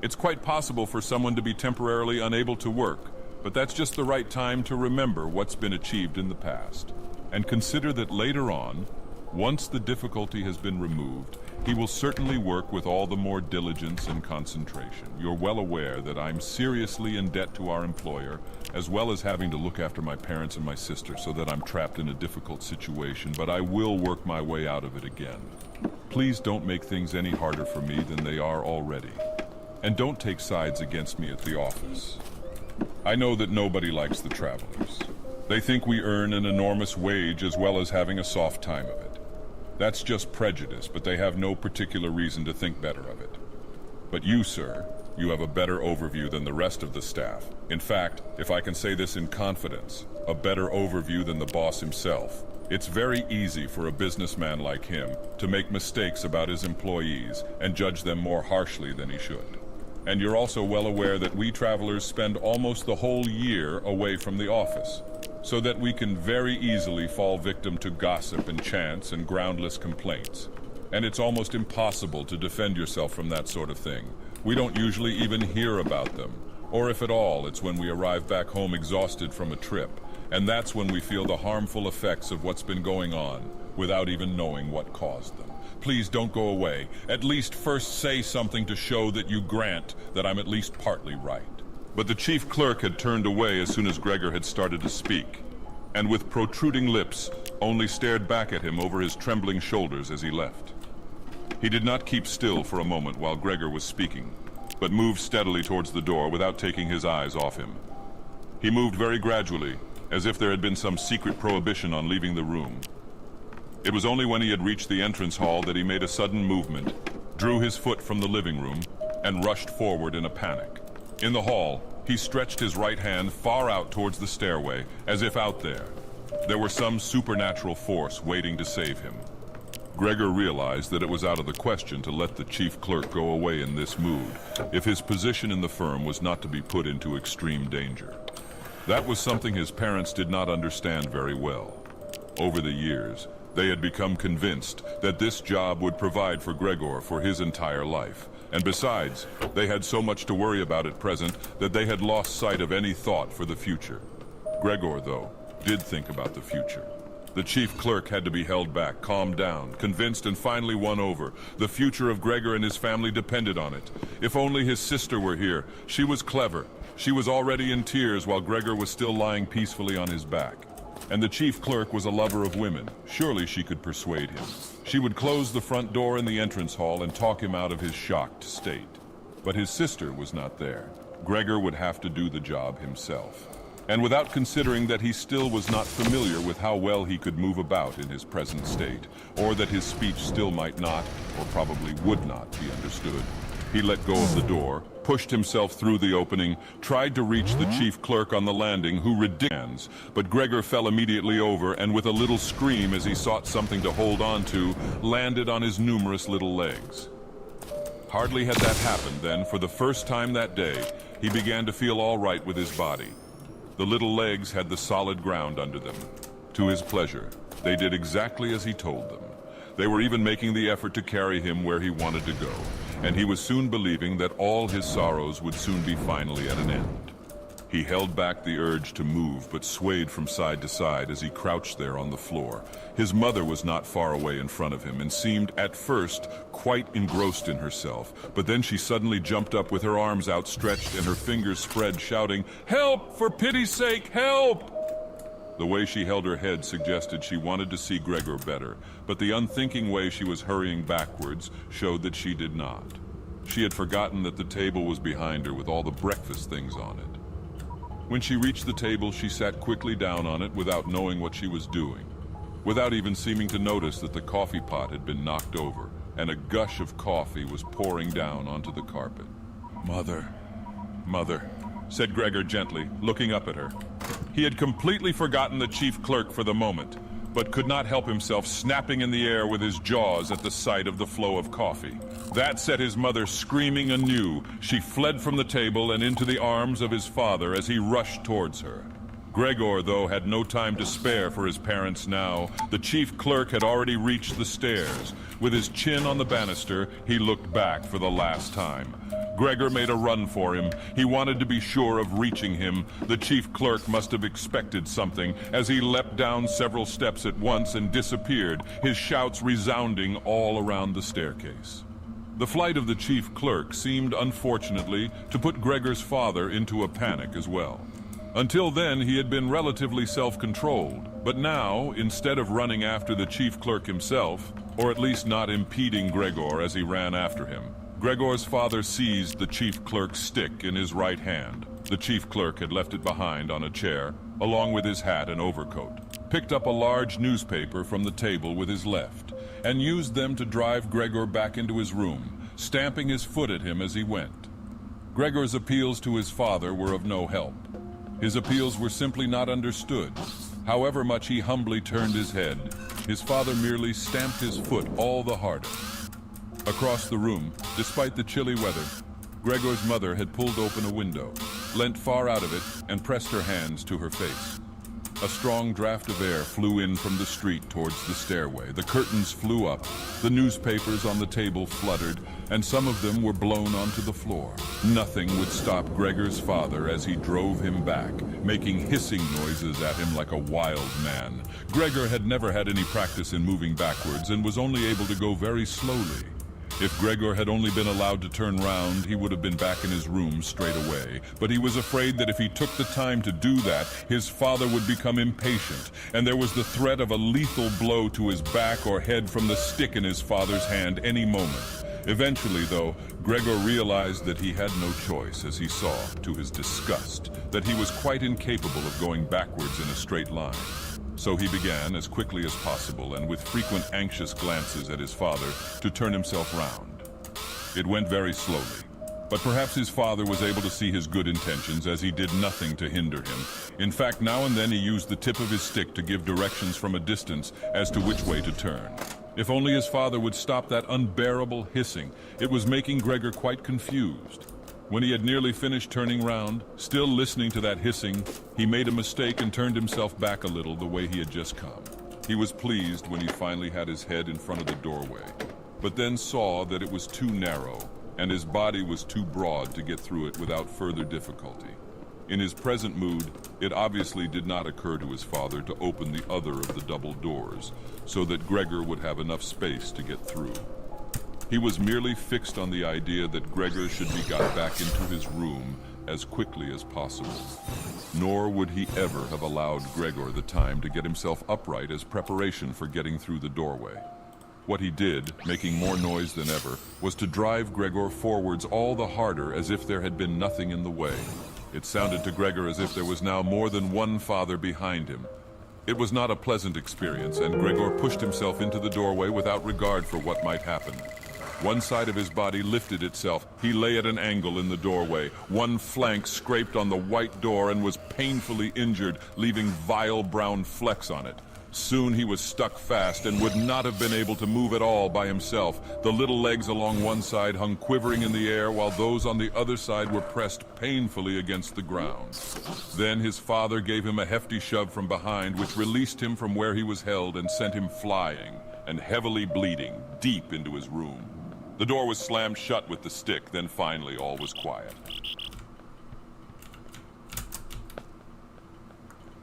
It's quite possible for someone to be temporarily unable to work, but that's just the right time to remember what's been achieved in the past. And consider that later on, once the difficulty has been removed, he will certainly work with all the more diligence and concentration. You're well aware that I'm seriously in debt to our employer, as well as having to look after my parents and my sister, so that I'm trapped in a difficult situation, but I will work my way out of it again. Please don't make things any harder for me than they are already. And don't take sides against me at the office. I know that nobody likes the travelers. They think we earn an enormous wage as well as having a soft time of it. That's just prejudice, but they have no particular reason to think better of it. But you, sir, you have a better overview than the rest of the staff. In fact, if I can say this in confidence, a better overview than the boss himself. It's very easy for a businessman like him to make mistakes about his employees and judge them more harshly than he should. And you're also well aware that we travelers spend almost the whole year away from the office, so that we can very easily fall victim to gossip and chance and groundless complaints. And it's almost impossible to defend yourself from that sort of thing. We don't usually even hear about them, or if at all, it's when we arrive back home exhausted from a trip, and that's when we feel the harmful effects of what's been going on, without even knowing what caused them. Please don't go away. At least first say something to show that you grant that I'm at least partly right." But the chief clerk had turned away as soon as Gregor had started to speak, and with protruding lips, only stared back at him over his trembling shoulders as he left. He did not keep still for a moment while Gregor was speaking, but moved steadily towards the door without taking his eyes off him. He moved very gradually, as if there had been some secret prohibition on leaving the room. It was only when he had reached the entrance hall that he made a sudden movement, drew his foot from the living room, and rushed forward in a panic. In the hall, he stretched his right hand far out towards the stairway, as if out there were some supernatural force waiting to save him. Gregor realized that it was out of the question to let the chief clerk go away in this mood, if his position in the firm was not to be put into extreme danger. That was something his parents did not understand very well. Over the years, they had become convinced that this job would provide for Gregor for his entire life. And besides, they had so much to worry about at present that they had lost sight of any thought for the future. Gregor, though, did think about the future. The chief clerk had to be held back, calmed down, convinced, and finally won over. The future of Gregor and his family depended on it. If only his sister were here. She was clever. She was already in tears while Gregor was still lying peacefully on his back. And the chief clerk was a lover of women. Surely she could persuade him. She would close the front door in the entrance hall and talk him out of his shocked state. But his sister was not there. Gregor would have to do the job himself. And without considering that he still was not familiar with how well he could move about in his present state, or that his speech still might not, or probably would not, be understood, he let go of the door, pushed himself through the opening, tried to reach the chief clerk on the landing, who ridiculed, but Gregor fell immediately over and with a little scream as he sought something to hold on to, landed on his numerous little legs. Hardly had that happened then, for the first time that day, he began to feel all right with his body. The little legs had the solid ground under them. To his pleasure, they did exactly as he told them. They were even making the effort to carry him where he wanted to go, and he was soon believing that all his sorrows would soon be finally at an end. He held back the urge to move, but swayed from side to side as he crouched there on the floor. His mother was not far away in front of him and seemed, at first, quite engrossed in herself. But then she suddenly jumped up with her arms outstretched and her fingers spread, shouting, "Help! For pity's sake, help!" The way she held her head suggested she wanted to see Gregor better, but the unthinking way she was hurrying backwards showed that she did not. She had forgotten that the table was behind her with all the breakfast things on it. When she reached the table, she sat quickly down on it without knowing what she was doing, without even seeming to notice that the coffee pot had been knocked over, and a gush of coffee was pouring down onto the carpet. "Mother, Mother," said Gregor gently, looking up at her. He had completely forgotten the chief clerk for the moment, but could not help himself snapping in the air with his jaws at the sight of the flow of coffee. That set his mother screaming anew. She fled from the table and into the arms of his father as he rushed towards her. Gregor, though, had no time to spare for his parents now. The chief clerk had already reached the stairs. With his chin on the banister, he looked back for the last time. Gregor made a run for him. He wanted to be sure of reaching him. The chief clerk must have expected something, as he leapt down several steps at once and disappeared, his shouts resounding all around the staircase. The flight of the chief clerk seemed, unfortunately, to put Gregor's father into a panic as well. Until then, he had been relatively self-controlled, but now, instead of running after the chief clerk himself, or at least not impeding Gregor as he ran after him, Gregor's father seized the chief clerk's stick in his right hand. The chief clerk had left it behind on a chair, along with his hat and overcoat, picked up a large newspaper from the table with his left, and used them to drive Gregor back into his room, stamping his foot at him as he went. Gregor's appeals to his father were of no help. His appeals were simply not understood. However much he humbly turned his head, his father merely stamped his foot all the harder. Across the room, despite the chilly weather, Gregor's mother had pulled open a window, leant far out of it, and pressed her hands to her face. A strong draft of air flew in from the street towards the stairway. The curtains flew up, the newspapers on the table fluttered, and some of them were blown onto the floor. Nothing would stop Gregor's father as he drove him back, making hissing noises at him like a wild man. Gregor had never had any practice in moving backwards and was only able to go very slowly. If Gregor had only been allowed to turn round, he would have been back in his room straight away. But he was afraid that if he took the time to do that, his father would become impatient, and there was the threat of a lethal blow to his back or head from the stick in his father's hand any moment. Eventually, though, Gregor realized that he had no choice as he saw, to his disgust, that he was quite incapable of going backwards in a straight line. So he began, as quickly as possible and with frequent anxious glances at his father, to turn himself round. It went very slowly, but perhaps his father was able to see his good intentions as he did nothing to hinder him. In fact, now and then he used the tip of his stick to give directions from a distance as to which way to turn. If only his father would stop that unbearable hissing. It was making Gregor quite confused. When he had nearly finished turning round, still listening to that hissing, he made a mistake and turned himself back a little the way he had just come. He was pleased when he finally had his head in front of the doorway, but then saw that it was too narrow, and his body was too broad to get through it without further difficulty. In his present mood, it obviously did not occur to his father to open the other of the double doors, so that Gregor would have enough space to get through. He was merely fixed on the idea that Gregor should be got back into his room as quickly as possible. Nor would he ever have allowed Gregor the time to get himself upright as preparation for getting through the doorway. What he did, making more noise than ever, was to drive Gregor forwards all the harder as if there had been nothing in the way. It sounded to Gregor as if there was now more than one father behind him. It was not a pleasant experience, and Gregor pushed himself into the doorway without regard for what might happen. One side of his body lifted itself. He lay at an angle in the doorway. One flank scraped on the white door and was painfully injured, leaving vile brown flecks on it. Soon he was stuck fast and would not have been able to move at all by himself. The little legs along one side hung quivering in the air, while those on the other side were pressed painfully against the ground. Then his father gave him a hefty shove from behind, which released him from where he was held and sent him flying, and heavily bleeding, deep into his room. The door was slammed shut with the stick, then finally all was quiet.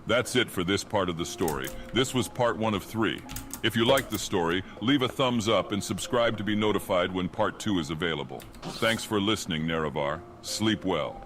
That's it for this part of the story. This was part 1 of 3. If you liked the story, leave a thumbs up and subscribe to be notified when part 2 is available. Thanks for listening, Nerevar. Sleep well.